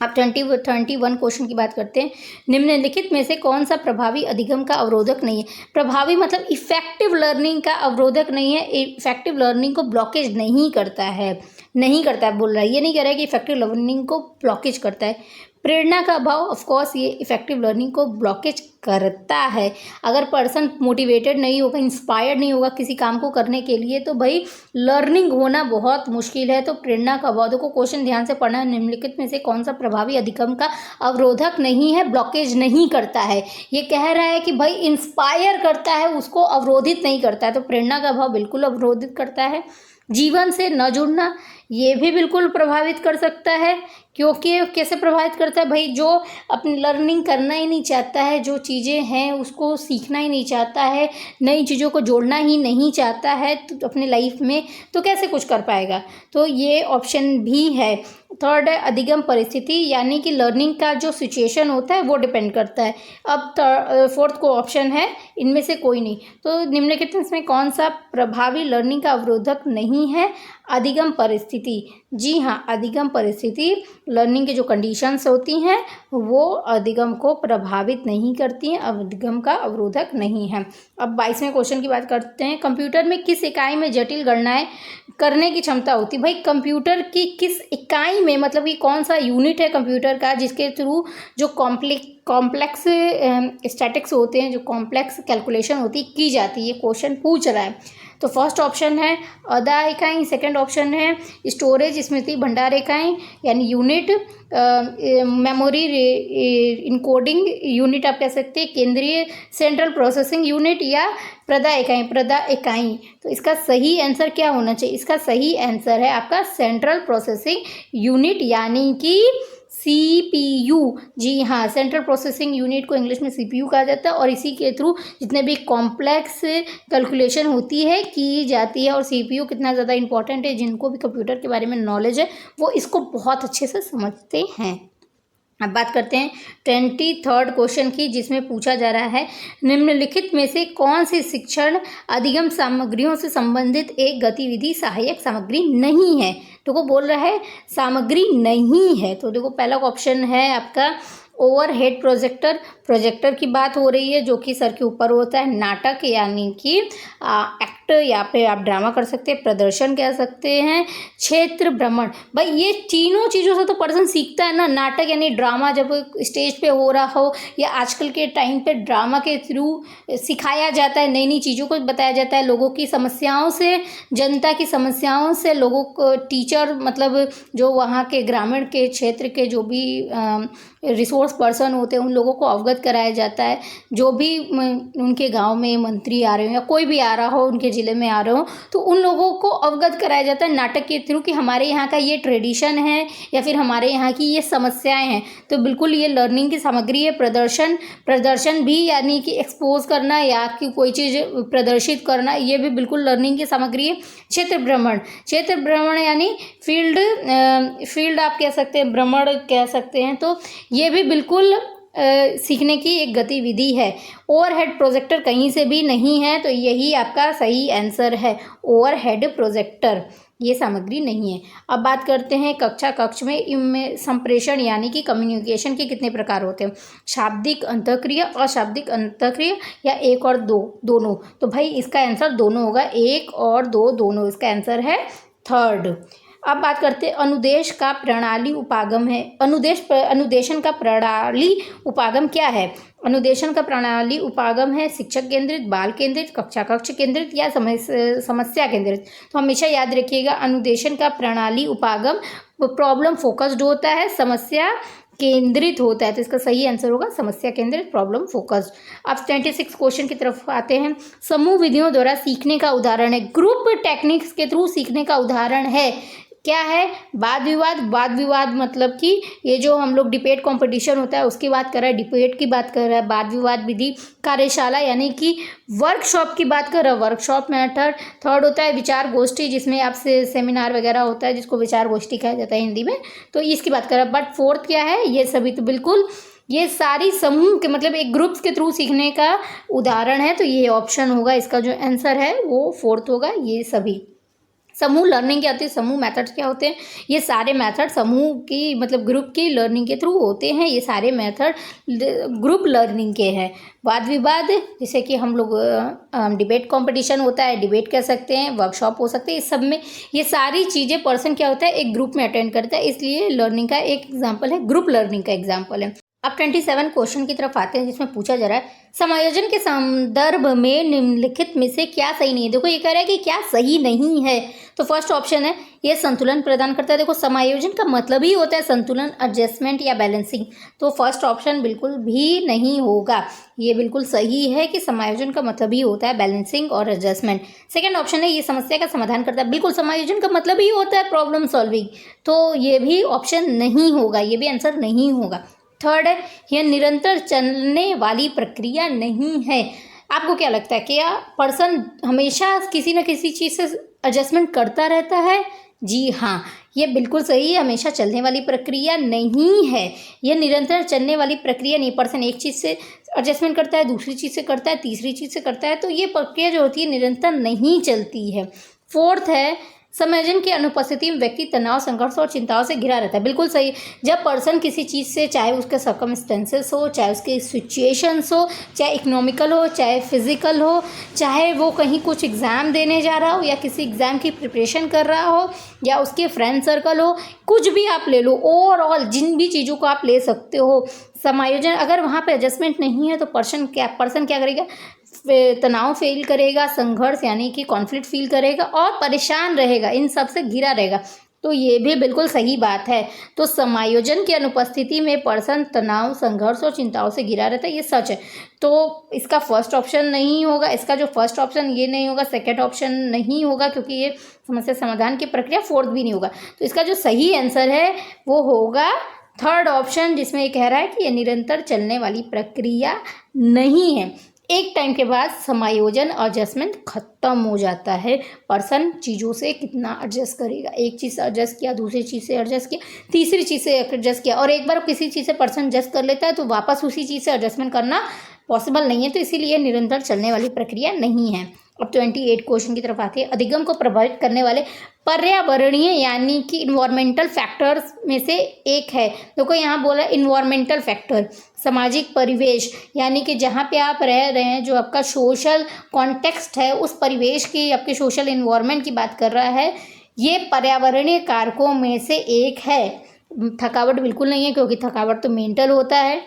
अब 21 क्वेश्चन की बात करते हैं। निम्नलिखित में से कौन सा प्रभावी अधिगम का अवरोधक नहीं है? प्रभावी मतलब इफेक्टिव लर्निंग का अवरोधक नहीं है, इफेक्टिव लर्निंग को ब्लॉकेज नहीं करता है, बोल रहा है। ये नहीं कह रहा है कि इफेक्टिव लर्निंग को ब्लॉकेज करता है। प्रेरणा का अभाव, ऑफ कोर्स ये इफेक्टिव लर्निंग को ब्लॉकेज करता है। अगर पर्सन मोटिवेटेड नहीं होगा, इंस्पायर्ड नहीं होगा किसी काम को करने के लिए, तो भाई लर्निंग होना बहुत मुश्किल है। तो प्रेरणा का अभाव, देखो क्वेश्चन ध्यान से पढ़ना। निम्नलिखित में से कौन सा प्रभावी अधिगम का अवरोधक नहीं है, ब्लॉकेज नहीं करता है? ये कह रहा है कि भाई इंस्पायर करता है, उसको अवरोधित नहीं करता है। तो प्रेरणा का अभाव बिल्कुल अवरोधित करता है। जीवन से न जुड़ना, ये भी बिल्कुल प्रभावित कर सकता है। क्योंकि कैसे प्रभावित करता है? भाई जो अपनी लर्निंग करना ही नहीं चाहता है, जो चीज़ें हैं उसको सीखना ही नहीं चाहता है, नई चीज़ों को जोड़ना ही नहीं चाहता है तो अपने लाइफ में, तो कैसे कुछ कर पाएगा? तो ये ऑप्शन भी है। थर्ड है अधिगम परिस्थिति, यानी कि लर्निंग का जो सिचुएशन होता है वो डिपेंड करता है। अब फोर्थ को ऑप्शन है इनमें से कोई नहीं। तो निम्नलिखित में कौन सा प्रभावी लर्निंग का अवरोधक नहीं है? अधिगम परिस्थिति। जी हाँ, अधिगम परिस्थिति लर्निंग की जो कंडीशंस होती हैं वो अधिगम को प्रभावित नहीं करती हैं, अधिगम का अवरोधक नहीं है। अब 22वें क्वेश्चन की बात करते हैं। कंप्यूटर में किस इकाई में जटिल गणनाएं करने की क्षमता होती है? भाई कंप्यूटर की किस इकाई में, मतलब ये कौन सा यूनिट है कंप्यूटर का जिसके थ्रू जो कॉम्प्लेक्स स्टैटिक्स होते हैं, जो कॉम्प्लेक्स कैलकुलेशन होती है, की जाती है? ये क्वेश्चन पूछ रहा है। तो फर्स्ट ऑप्शन है अदा इकाई, सेकंड ऑप्शन है स्टोरेज स्मृति भंडार इकाई यानी यूनिट, मेमोरी इनकोडिंग यूनिट आप कह सकते हैं, केंद्रीय सेंट्रल प्रोसेसिंग यूनिट, या प्रदा इकाई। तो इसका सही आंसर क्या होना चाहिए? इसका सही आंसर है आपका सेंट्रल प्रोसेसिंग यूनिट यानी कि CPU। जी हाँ, सेंट्रल प्रोसेसिंग यूनिट को इंग्लिश में CPU कहा जाता है, और इसी के थ्रू जितने भी कॉम्प्लेक्स कैलकुलेशन होती है की जाती है। और CPU कितना ज़्यादा इंपॉर्टेंट है, जिनको भी कंप्यूटर के बारे में नॉलेज है वो इसको बहुत अच्छे से समझते हैं। अब बात करते हैं 23rd क्वेश्चन की, जिसमें पूछा जा रहा है निम्नलिखित में से कौन सी शिक्षण अधिगम सामग्रियों से संबंधित एक गतिविधि सहायक सामग्री नहीं है? तो वो बोल रहा है सामग्री नहीं है। तो देखो पहला ऑप्शन है आपका ओवरहेड प्रोजेक्टर की बात हो रही है जो कि सर के ऊपर होता है। नाटक यानी कि एक्ट, या फिर आप ड्रामा कर सकते हैं, प्रदर्शन कह सकते हैं, क्षेत्र भ्रमण। भाई ये तीनों चीज़ों से तो पर्सन सीखता है ना। नाटक यानी ड्रामा जब स्टेज पे हो रहा हो, या आजकल के टाइम पे ड्रामा के थ्रू सिखाया जाता है, नई नई चीज़ों को बताया जाता है, लोगों की समस्याओं से, जनता की समस्याओं से लोगों को, टीचर मतलब जो वहाँ के ग्रामीण के क्षेत्र के जो भी रिसोर्स पर्सन होते हैं उन लोगों को अवगत कराया जाता है। जो भी उनके गांव में मंत्री आ रहे हो या कोई भी आ रहा हो, उनके ज़िले में आ रहे हो, तो उन लोगों को अवगत कराया जाता है नाटक के थ्रू कि हमारे यहाँ का ये ट्रेडिशन है या फिर हमारे यहाँ की ये समस्याएं हैं। तो बिल्कुल ये लर्निंग की सामग्री है। प्रदर्शन भी यानी कि एक्सपोज करना या कि कोई चीज़ प्रदर्शित करना, ये भी बिल्कुल लर्निंग की सामग्री है। क्षेत्र भ्रमण यानी फील्ड आप कह सकते हैं, भ्रमण कह सकते हैं। तो ये भी बिल्कुल सीखने की एक गतिविधि है। ओवरहेड प्रोजेक्टर कहीं से भी नहीं है, तो यही आपका सही आंसर है। ओवरहेड प्रोजेक्टर ये सामग्री नहीं है। अब बात करते हैं कक्षा कक्ष में संप्रेषण यानी कि कम्युनिकेशन के कितने प्रकार होते हैं। शाब्दिक अंतःक्रिया, अशाब्दिक अंतःक्रिया या एक और दो, दोनों। तो भाई इसका आंसर दोनों होगा, एक और दो दोनों। इसका आंसर है थर्ड। अब बात करते हैं अनुदेश का प्रणाली उपागम है। अनुदेशन का प्रणाली उपागम क्या है। अनुदेशन का प्रणाली उपागम है शिक्षक केंद्रित, बाल केंद्रित, कक्षा कक्ष केंद्रित या समस्या केंद्रित। तो हमेशा याद रखिएगा अनुदेशन का प्रणाली उपागम प्रॉब्लम फोकस्ड होता है, समस्या केंद्रित होता है। तो इसका सही आंसर होगा समस्या केंद्रित, प्रॉब्लम फोकस्ड। अब 26 क्वेश्चन की तरफ आते हैं। समूह विधियों द्वारा सीखने का उदाहरण है। ग्रुप टेक्निक्स के थ्रू सीखने का उदाहरण है क्या है। वाद विवाद। वाद विवाद मतलब कि ये जो हम लोग डिबेट कंपटीशन होता है उसकी बात कर रहा है, डिबेट की बात कर रहा है। वाद विवाद विधि। कार्यशाला यानी कि वर्कशॉप की बात कर रहा है, वर्कशॉप मेथड। थर्ड होता है विचार गोष्ठी, जिसमें आपसे सेमिनार वगैरह होता है जिसको विचार गोष्ठी कहा जाता है हिंदी में, तो इसकी बात कर रहा है। बट फोर्थ क्या है, ये सभी तो बिल्कुल ये सारी समूह के मतलब एक ग्रुप्स के थ्रू सीखने का उदाहरण है, तो ये ऑप्शन होगा। इसका जो आंसर है वो फोर्थ होगा, ये सभी। समूह लर्निंग क्या होती है, समूह मेथड्स क्या होते हैं। ये सारे मेथड समूह की मतलब ग्रुप की लर्निंग के थ्रू होते हैं। ये सारे मेथड ग्रुप लर्निंग के हैं। वाद विवाद जैसे कि हम लोग डिबेट कंपटीशन होता है, डिबेट कर सकते हैं, वर्कशॉप हो सकते हैं, इस सब में ये सारी चीज़ें पर्सन क्या होता है एक ग्रुप में अटेंड करता है, इसलिए लर्निंग का एक एग्जाम्पल है, ग्रुप लर्निंग का एग्जाम्पल है। अब 27 क्वेश्चन की तरफ आते हैं जिसमें पूछा जा रहा है समायोजन के संदर्भ में निम्नलिखित में से क्या सही नहीं है। देखो ये कह रहा है कि क्या सही नहीं है, तो फर्स्ट ऑप्शन है ये संतुलन प्रदान करता है। देखो समायोजन का मतलब ही होता है संतुलन, एडजस्टमेंट या बैलेंसिंग, तो फर्स्ट ऑप्शन बिल्कुल भी नहीं होगा। ये बिल्कुल सही है कि समायोजन का मतलब ही होता है बैलेंसिंग और एडजस्टमेंट। सेकंड ऑप्शन है ये समस्या का समाधान करता है, बिल्कुल समायोजन का मतलब ही होता है प्रॉब्लम सॉल्विंग, तो ये भी ऑप्शन नहीं होगा, ये भी आंसर नहीं होगा। थर्ड है यह निरंतर चलने वाली प्रक्रिया नहीं है। आपको क्या लगता है क्या पर्सन हमेशा किसी न किसी चीज़ से एडजस्टमेंट करता रहता है। जी हाँ, ये बिल्कुल सही है, हमेशा चलने वाली प्रक्रिया नहीं है। यह निरंतर चलने वाली प्रक्रिया नहीं, पर्सन एक चीज़ से एडजस्टमेंट करता है, दूसरी चीज़ से करता है, तीसरी चीज़ से करता है, तो ये प्रक्रिया जो होती है निरंतर नहीं चलती है। फोर्थ है समायोजन की अनुपस्थिति में व्यक्ति तनाव, संघर्ष और चिंताओं से घिरा रहता है। बिल्कुल सही। जब पर्सन किसी चीज़ से, चाहे उसके सर्कमस्टेंसेस हो, चाहे उसके सिचुएशंस हो, चाहे इकोनॉमिकल हो, चाहे फिजिकल हो, चाहे वो कहीं कुछ एग्ज़ाम देने जा रहा हो या किसी एग्ज़ाम की प्रिपरेशन कर रहा हो या उसके फ्रेंड सर्कल हो, कुछ भी आप ले लो, ओवरऑल जिन भी चीज़ों को आप ले सकते हो, समायोजन अगर वहाँ पे एडजस्टमेंट नहीं है तो पर्सन क्या करेगा, तनाव फील करेगा, संघर्ष यानी कि कॉन्फ्लिक्ट फील करेगा और परेशान रहेगा, इन सब से घिरा रहेगा। तो ये भी बिल्कुल सही बात है। तो समायोजन की अनुपस्थिति में पर्सन तनाव, संघर्ष और चिंताओं से घिरा रहता है, ये सच है। तो इसका फर्स्ट ऑप्शन नहीं होगा, इसका जो फर्स्ट ऑप्शन ये नहीं होगा, सेकंड ऑप्शन नहीं होगा क्योंकि ये समस्या समाधान की प्रक्रिया, फोर्थ भी नहीं होगा। तो इसका जो सही आंसर है वो होगा थर्ड ऑप्शन, जिसमें ये कह रहा है कि ये निरंतर चलने वाली प्रक्रिया नहीं है। एक टाइम के बाद समायोजन एडजस्टमेंट खत्म हो जाता है। पर्सन चीज़ों से कितना एडजस्ट करेगा, एक चीज़ से एडजस्ट किया, दूसरी चीज़ से एडजस्ट किया, तीसरी चीज़ से एडजस्ट किया, और एक बार किसी चीज़ से पर्सन एडजस्ट कर लेता है तो वापस उसी चीज़ से एडजस्टमेंट करना पॉसिबल नहीं है, तो इसीलिए निरंतर चलने वाली प्रक्रिया नहीं है। अब 28 क्वेश्चन की तरफ आते हैं। अधिगम को प्रभावित करने वाले पर्यावरणीय यानी कि इन्वायरमेंटल फैक्टर्स में से एक है। देखो यहाँ बोला इन्वायरमेंटल फैक्टर, सामाजिक परिवेश यानी कि जहाँ पे आप रह रहे हैं, जो आपका सोशल कॉन्टेक्स्ट है, उस परिवेश की, आपके सोशल इन्वायरमेंट की बात कर रहा है। ये पर्यावरणीय कारकों में से एक है। थकावट बिल्कुल नहीं है, क्योंकि थकावट तो मेंटल होता है।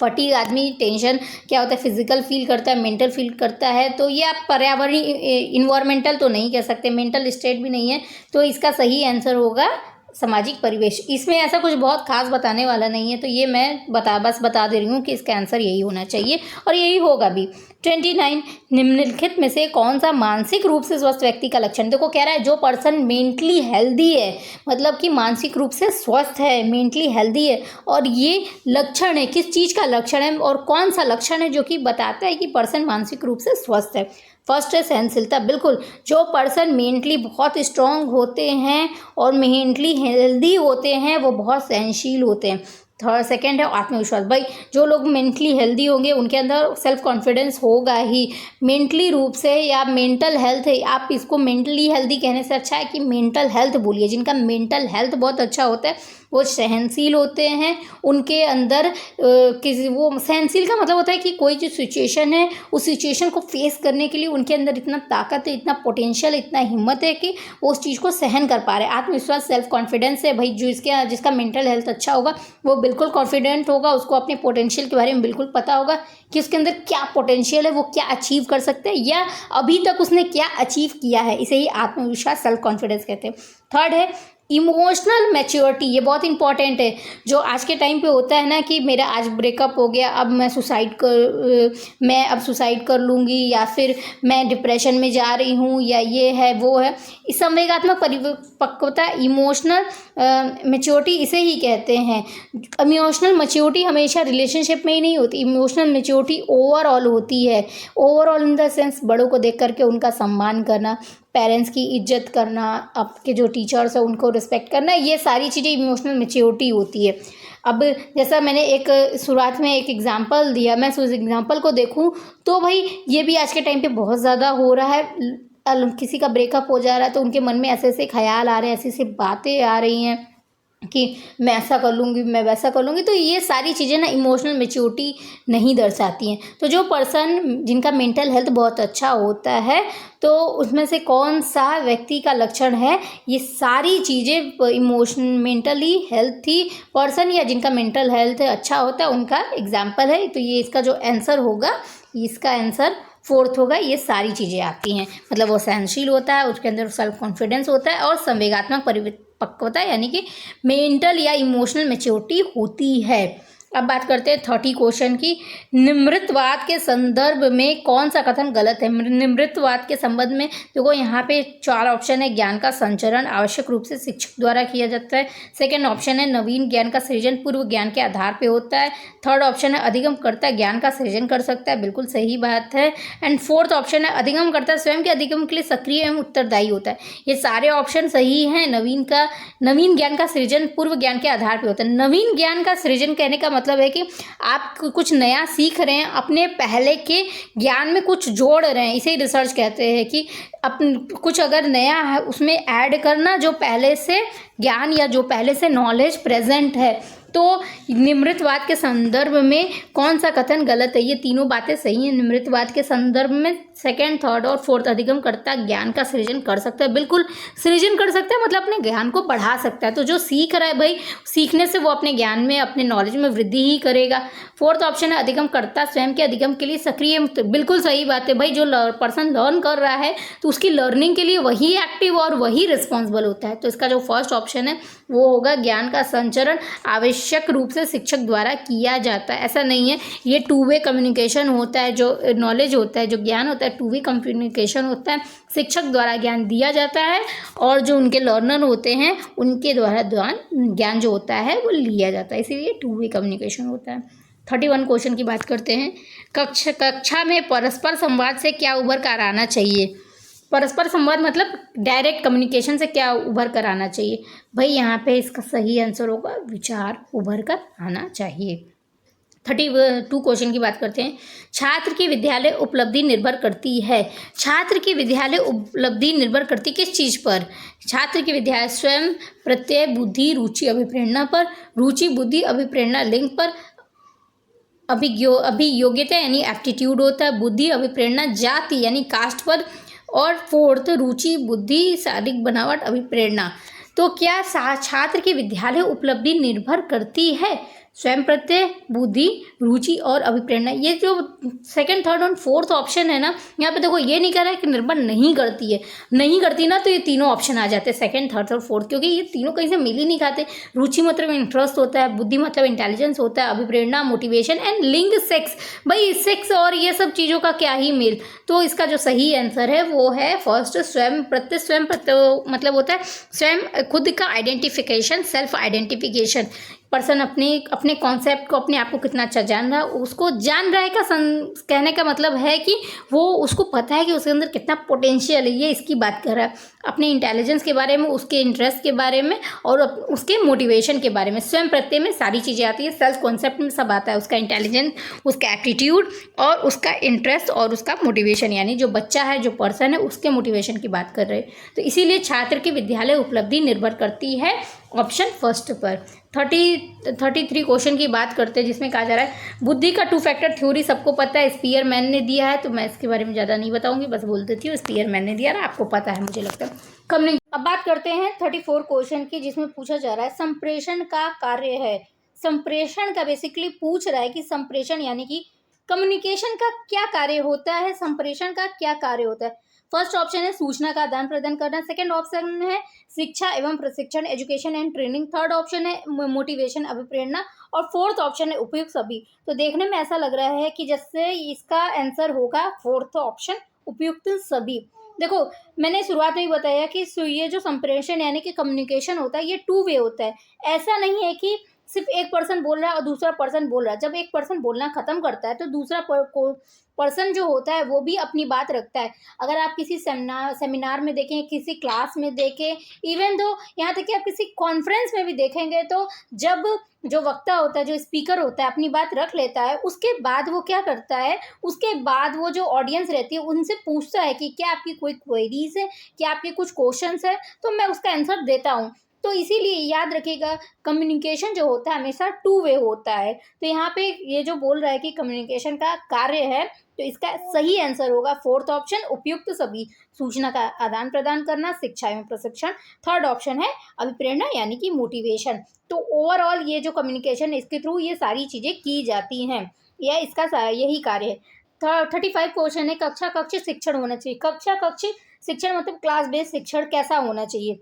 फटीग आदमी टेंशन क्या होता है, फिजिकल फील करता है, मेंटल फील करता है, तो ये आप पर्यावरणीय इन्वायरमेंटल तो नहीं कह सकते, मेंटल स्टेट भी नहीं है, तो इसका सही आंसर होगा सामाजिक परिवेश। इसमें ऐसा कुछ बहुत खास बताने वाला नहीं है, तो ये मैं बस बता दे रही हूँ कि इसका आंसर यही होना चाहिए और यही होगा भी। 29 निम्नलिखित में से कौन सा मानसिक रूप से स्वस्थ व्यक्ति का लक्षण। देखो कह रहा है जो पर्सन मेंटली हेल्दी है, मतलब कि मानसिक रूप से स्वस्थ है, मेंटली हेल्दी है, और ये लक्षण है, किस चीज़ का लक्षण है और कौन सा लक्षण है जो कि बताता है कि पर्सन मानसिक रूप से स्वस्थ है। फर्स्ट है सहनशीलता। बिल्कुल, जो पर्सन मेंटली बहुत स्ट्रांग होते हैं और मेंटली हेल्दी होते हैं वो बहुत सहनशील होते हैं। सेकंड है आत्मविश्वास। भाई जो लोग मेंटली हेल्दी होंगे उनके अंदर सेल्फ कॉन्फिडेंस होगा ही। मेंटली रूप से या मेंटल हेल्थ है, आप इसको मेंटली हेल्दी कहने से अच्छा है कि मेंटल हेल्थ बोलिए। जिनका मेंटल हेल्थ बहुत अच्छा होता है वो सहनशील होते हैं। उनके अंदर किसी वो सहनशील का मतलब होता है कि कोई जो सिचुएशन है उस सिचुएशन को फेस करने के लिए उनके अंदर इतना ताकत है, इतना पोटेंशियल, इतना हिम्मत है कि वो उस चीज़ को सहन कर पा रहे हैं। आत्मविश्वास सेल्फ कॉन्फिडेंस है भाई। जो जिसका मेंटल हेल्थ अच्छा होगा वो बिल्कुल कॉन्फिडेंट होगा, उसको अपने पोटेंशियल के बारे में बिल्कुल पता होगा कि उसके अंदर क्या पोटेंशियल है, वो क्या अचीव कर सकते हैं या अभी तक उसने क्या अचीव किया है। इसे ही आत्मविश्वास सेल्फ कॉन्फिडेंस कहते हैं। थर्ड है इमोशनल मैच्योरिटी। ये बहुत इंपॉर्टेंट है। जो आज के टाइम पे होता है ना कि मेरा आज ब्रेकअप हो गया, अब मैं सुसाइड कर लूँगी, या फिर मैं डिप्रेशन में जा रही हूँ, या ये है वो है। इस संवेगात्मक परिपक्वता इमोशनल मैच्योरिटी इसे ही कहते हैं। इमोशनल मैच्योरिटी हमेशा रिलेशनशिप में ही नहीं होती। इमोशनल मैच्योरिटी ओवरऑल होती है। ओवरऑल इन द सेंस बड़ों को देख करके उनका सम्मान करना, पेरेंट्स की इज्जत करना, आपके जो टीचर्स हैं उनको रिस्पेक्ट करना, ये सारी चीज़ें इमोशनल मैच्योरिटी होती है। अब जैसा मैंने एक शुरुआत में एक एग्जांपल दिया, मैं उस एग्जांपल को देखूं तो भाई ये भी आज के टाइम पे बहुत ज़्यादा हो रहा है। किसी का ब्रेकअप हो जा रहा है तो उनके मन में ऐसे ऐसे ख्याल आ रहे हैं, ऐसी ऐसी बातें आ रही हैं कि मैं ऐसा कर लूँगी, मैं वैसा कर लूँगी। तो ये सारी चीज़ें ना इमोशनल मैच्योरिटी नहीं दर्शाती हैं। तो जो पर्सन जिनका मेंटल हेल्थ बहुत अच्छा होता है तो उसमें से कौन सा व्यक्ति का लक्षण है, ये सारी चीज़ें मेंटली हेल्थी पर्सन या जिनका मेंटल हेल्थ अच्छा होता है उनका एग्जाम्पल है। तो ये इसका जो आंसर होगा, इसका आंसर फोर्थ होगा। ये सारी चीज़ें आती हैं, मतलब वो सहनशील होता है, उसके अंदर सेल्फ कॉन्फिडेंस होता है और संवेगात्मक परिपक्वता यानी कि मेंटल या इमोशनल मैच्योरिटी होती है। अब बात करते हैं 30 क्वेश्चन की। निमृतवाद के संदर्भ में कौन सा कथन गलत है? निमृतवाद के संबंध में देखो यहाँ पे 4 ऑप्शन है। ज्ञान का संचरण आवश्यक रूप से शिक्षक द्वारा किया जाता है। सेकंड ऑप्शन है नवीन ज्ञान का सृजन पूर्व ज्ञान के आधार पे होता है। थर्ड ऑप्शन है अधिगमकर्ता ज्ञान का सृजन कर सकता है, बिल्कुल सही बात है। एंड फोर्थ ऑप्शन है अधिगमकर्ता स्वयं के अधिगम के लिए सक्रिय एवं उत्तरदायी होता है। ये सारे ऑप्शन सही हैं। नवीन ज्ञान का सृजन पूर्व ज्ञान के आधार पर होता है। नवीन ज्ञान का सृजन कहने का मतलब है कि आप कुछ नया सीख रहे हैं, अपने पहले के ज्ञान में कुछ जोड़ रहे हैं। इसे रिसर्च कहते हैं कि कुछ अगर नया है उसमें ऐड करना जो पहले से ज्ञान या जो पहले से नॉलेज प्रेजेंट है। तो निमृतवाद के संदर्भ में कौन सा कथन गलत है? ये तीनों बातें सही हैं। निमृतवाद के संदर्भ में सेकंड, थर्ड और फोर्थ अधिगमकर्ता ज्ञान का सृजन कर सकता है, बिल्कुल सृजन कर सकता है, मतलब अपने ज्ञान को बढ़ा सकता है। तो जो सीख रहा है भाई, सीखने से वो अपने ज्ञान में, अपने नॉलेज में वृद्धि ही करेगा। फोर्थ ऑप्शन है अधिगमकर्ता स्वयं के अधिगम के लिए सक्रिय, बिल्कुल सही बात है भाई। जो पर्सन लर्न कर रहा है तो उसकी लर्निंग के लिए वही एक्टिव और वही रिस्पॉन्सिबल होता है। तो इसका जो फर्स्ट ऑप्शन है वो होगा ज्ञान का संचरण आवश्यक रूप से शिक्षक द्वारा किया जाता है। ऐसा नहीं है, ये 2 वे कम्युनिकेशन होता है। जो नॉलेज होता है, जो ज्ञान होता है, 2 वे कम्युनिकेशन होता है। शिक्षक द्वारा ज्ञान दिया जाता है और जो उनके लर्नर होते हैं उनके द्वारा ज्ञान जो होता है वो लिया जाता है, इसीलिए 2 वे कम्युनिकेशन होता है। 31 क्वेश्चन की बात करते हैं। कक्षा में परस्पर संवाद से क्या उभर कर आना चाहिए? परस्पर संवाद मतलब डायरेक्ट कम्युनिकेशन से क्या उभर कर आना चाहिए? भाई यहाँ पे इसका सही आंसर होगा विचार उभर कर आना चाहिए। 32 क्वेश्चन की बात करते हैं। छात्र की विद्यालय उपलब्धि निर्भर करती है। छात्र की विद्यालय उपलब्धि निर्भर करती किस चीज़ पर? छात्र की विद्यालय स्वयं, प्रत्यय, बुद्धि, रुचि, अभिप्रेरणा पर। रुचि, बुद्धि, अभिप्रेरणा लिंग पर। अभियोग्यता यानी एप्टीट्यूड होता है। बुद्धि, अभिप्रेरणा जाति यानी कास्ट पर। और फोर्थ रुचि, बुद्धि, शारीरिक बनावट, अभिप्रेरणा। तो क्या छात्र की विद्यालय उपलब्धि निर्भर करती है? स्वयं प्रत्यय, बुद्धि, रुचि और अभिप्रेरणा। ये जो सेकंड, थर्ड और फोर्थ ऑप्शन है ना, यहाँ पे देखो ये नहीं कह रहा है कि निर्भर नहीं करती है। नहीं करती ना तो ये तीनों ऑप्शन आ जाते हैं, सेकंड, थर्ड और फोर्थ, क्योंकि ये तीनों कहीं से मिल ही नहीं खाते। रुचि मतलब इंटरेस्ट होता है, बुद्धि मतलब इंटेलिजेंस होता है, अभिप्रेरणा मोटिवेशन, एंड लिंग सेक्स। भाई सेक्स और ये सब चीज़ों का क्या ही मेल। तो इसका जो सही आंसर है वो है फर्स्ट स्वयं प्रत्यय। स्वयं प्रत्यय मतलब होता है स्वयं खुद का आइडेंटिफिकेशन, सेल्फ आइडेंटिफिकेशन। पर्सन अपने अपने कॉन्सेप्ट को, अपने आप को कितना अच्छा जान रहा है, उसको जान रहा है का कहने का मतलब है कि वो उसको पता है कि उसके अंदर कितना पोटेंशियल है, ये इसकी बात कर रहा है। अपने इंटेलिजेंस के बारे में, उसके इंटरेस्ट के बारे में और उसके मोटिवेशन के बारे में। स्वयं प्रत्यय में सारी चीज़ें आती है, सेल्फ कॉन्सेप्ट में सब आता है, उसका इंटेलिजेंस, उसका एटीट्यूड और उसका इंटरेस्ट और उसका मोटिवेशन, यानी जो बच्चा है, जो पर्सन है, उसके मोटिवेशन की बात कर रहे हैं। तो इसीलिए छात्र की विद्यालय उपलब्धि निर्भर करती है ऑप्शन फर्स्ट पर। 33 क्वेश्चन की बात करते हैं, जिसमें कहा जा रहा है बुद्धि का 2 फैक्टर थ्योरी सबको पता है, स्पीयरमैन ने दिया है, तो मैं इसके बारे में ज़्यादा नहीं बताऊंगी, बस बोल देती हूँ स्पीयरमैन ने दिया ना, आपको पता है मुझे लगता है। अब बात करते हैं 34 क्वेश्चन की, जिसमें पूछा जा रहा है संप्रेषण का कार्य है। संप्रेषण का बेसिकली पूछ रहा है कि संप्रेषण यानी कि कम्युनिकेशन का क्या कार्य होता है, संप्रेषण का क्या कार्य होता है। फर्स्ट ऑप्शन है सूचना का आदान प्रदान करना, सेकंड ऑप्शन है शिक्षा एवं प्रशिक्षण, education and training, third option है मोटिवेशन अभिप्रेरणा और फोर्थ ऑप्शन है उपयुक्त सभी। तो देखने में ऐसा लग रहा है कि जैसे इसका आंसर होगा फोर्थ ऑप्शन उपयुक्त सभी। देखो, मैंने शुरुआत में ही बताया कि ये जो संप्रेषण यानी कि कम्युनिकेशन होता है, ये 2 वे होता है। ऐसा नहीं है कि सिर्फ एक पर्सन बोल रहा है और दूसरा पर्सन बोल रहा है। जब एक पर्सन बोलना खत्म करता है तो दूसरा पर्सन जो होता है वो भी अपनी बात रखता है। अगर आप किसी सेमिनार में देखें, किसी क्लास में देखें, इवन दो यहाँ तक कि आप किसी कॉन्फ्रेंस में भी देखेंगे, तो जब जो वक्ता होता है, जो स्पीकर होता है, अपनी बात रख लेता है, उसके बाद वो क्या करता है, उसके बाद वो जो ऑडियंस रहती है उनसे पूछता है कि क्या आपकी कोई क्वेरीज है, क्या आपके कुछ क्वेश्चंस है, तो मैं उसका आंसर देता हूँ। तो इसीलिए याद रखिएगा, कम्युनिकेशन जो होता है हमेशा 2 वे होता है। तो यहाँ पे ये जो बोल रहा है कि कम्युनिकेशन का कार्य है, तो इसका सही आंसर होगा फोर्थ ऑप्शन उपयुक्त सभी। सूचना का आदान प्रदान करना, शिक्षा एवं प्रशिक्षण, थर्ड ऑप्शन है अभिप्रेरणा यानी कि मोटिवेशन। तो ओवरऑल ये जो कम्युनिकेशन है, इसके थ्रू ये सारी चीज़ें की जाती हैं, यह इसका यही कार्य है। 35 क्वेश्चन है कक्षा कक्ष शिक्षण होना चाहिए। कक्षा कक्ष शिक्षण मतलब क्लास बेस्ड शिक्षण कैसा होना चाहिए।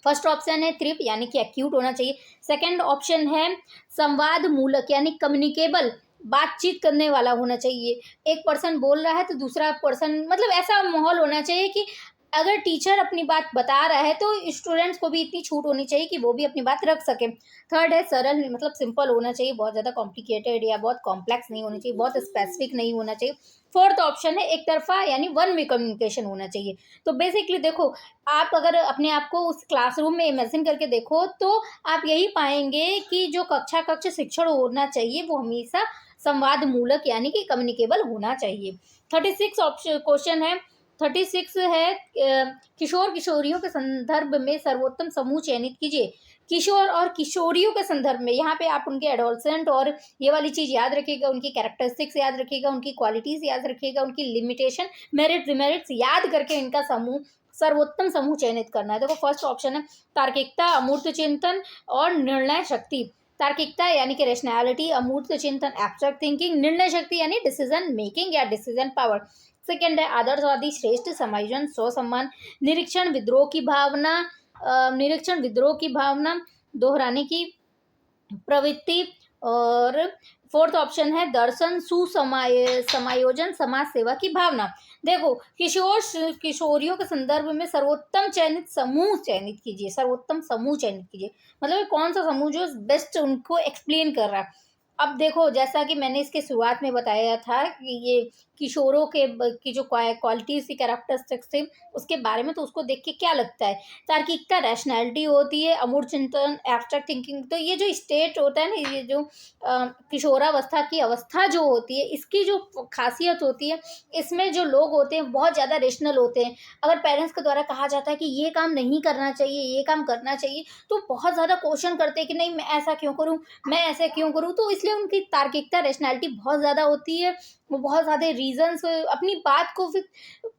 फर्स्ट ऑप्शन है त्रिप यानी कि एक्यूट होना चाहिए। सेकंड ऑप्शन है संवाद मूलक यानी कम्युनिकेबल, बातचीत करने वाला होना चाहिए। एक पर्सन बोल रहा है तो दूसरा पर्सन, मतलब ऐसा माहौल होना चाहिए कि अगर टीचर अपनी बात बता रहा है तो स्टूडेंट्स को भी इतनी छूट होनी चाहिए कि वो भी अपनी बात रख सके। थर्ड है सरल, मतलब सिंपल होना चाहिए, बहुत ज़्यादा कॉम्प्लिकेटेड या बहुत कॉम्प्लेक्स नहीं होना चाहिए, बहुत स्पेसिफिक नहीं होना चाहिए। फोर्थ ऑप्शन है एक तरफा यानी वन वे कम्युनिकेशन होना चाहिए। तो बेसिकली देखो, आप अगर अपने आप को उस क्लासरूम में इमेजिन करके देखो तो आप यही पाएंगे कि जो कक्षा कक्ष शिक्षण होना चाहिए वो हमेशा संवाद मूलक यानी कि कम्युनिकेबल होना चाहिए। 36 ऑप्शन क्वेश्चन है। 36 है किशोर किशोरियों के संदर्भ में सर्वोत्तम समूह चयनित कीजिए। किशोर और किशोरियों के संदर्भ में यहाँ पे आप उनके एडोलसेंट और ये वाली चीज़ याद रखिएगा, उनकी कैरेक्टरिस्टिक्स याद रखिएगा, उनकी क्वालिटीज़ याद रखिएगा, उनकी लिमिटेशन, मेरिट डिमेरिट्स याद करके इनका समूह, सर्वोत्तम समूह चयनित करना है। देखो फर्स्ट ऑप्शन है तार्किकता, अमूर्त चिंतन और निर्णय शक्ति। तार्किकता यानी कि रैशनैलिटी, अमूर्त चिंतन एब्स्ट्रैक्ट थिंकिंग, निर्णय शक्ति यानी डिसीजन मेकिंग या डिसीजन पावर। सेकेंड है आदर्शवादी, श्रेष्ठ, समायोजन, स्वसम्मान, निरीक्षण, विद्रोह की भावना, निरीक्षण विद्रोह की भावना, दोहराने की प्रवृत्ति। और फोर्थ ऑप्शन है दर्शन, समायोजन, समाज सेवा की भावना। देखो किशोरियों के संदर्भ में सर्वोत्तम चयनित समूह चयनित कीजिए, सर्वोत्तम समूह चयनित कीजिए, मतलब कौन सा समूह जो बेस्ट उनको एक्सप्लेन कर रहा है। अब देखो, जैसा कि मैंने इसके शुरुआत में बताया था कि ये किशोरों की जो क्वालिटीज की कैरेक्टरिस्टिक्स थे उसके बारे में, तो उसको देख के क्या लगता है, तार्किकता रैशनैलिटी होती है, अमूर्त चिंतन एब्स्ट्रैक्ट थिंकिंग। तो ये जो स्टेट होता है ना, ये जो किशोरावस्था की अवस्था जो होती है, इसकी जो खासियत होती है, इसमें जो लोग होते हैं बहुत ज़्यादा रेशनल होते हैं। अगर पेरेंट्स के द्वारा कहा जाता है कि ये काम नहीं करना चाहिए, ये काम करना चाहिए, तो बहुत ज़्यादा क्वेश्चन करते हैं कि नहीं मैं ऐसा क्यों करूँ, मैं ऐसे क्यों करूँ। तो इसलिए उनकी तार्किकता रैशनैलिटी बहुत ज़्यादा होती है, वो बहुत ज़्यादा रीजंस अपनी बात को विथ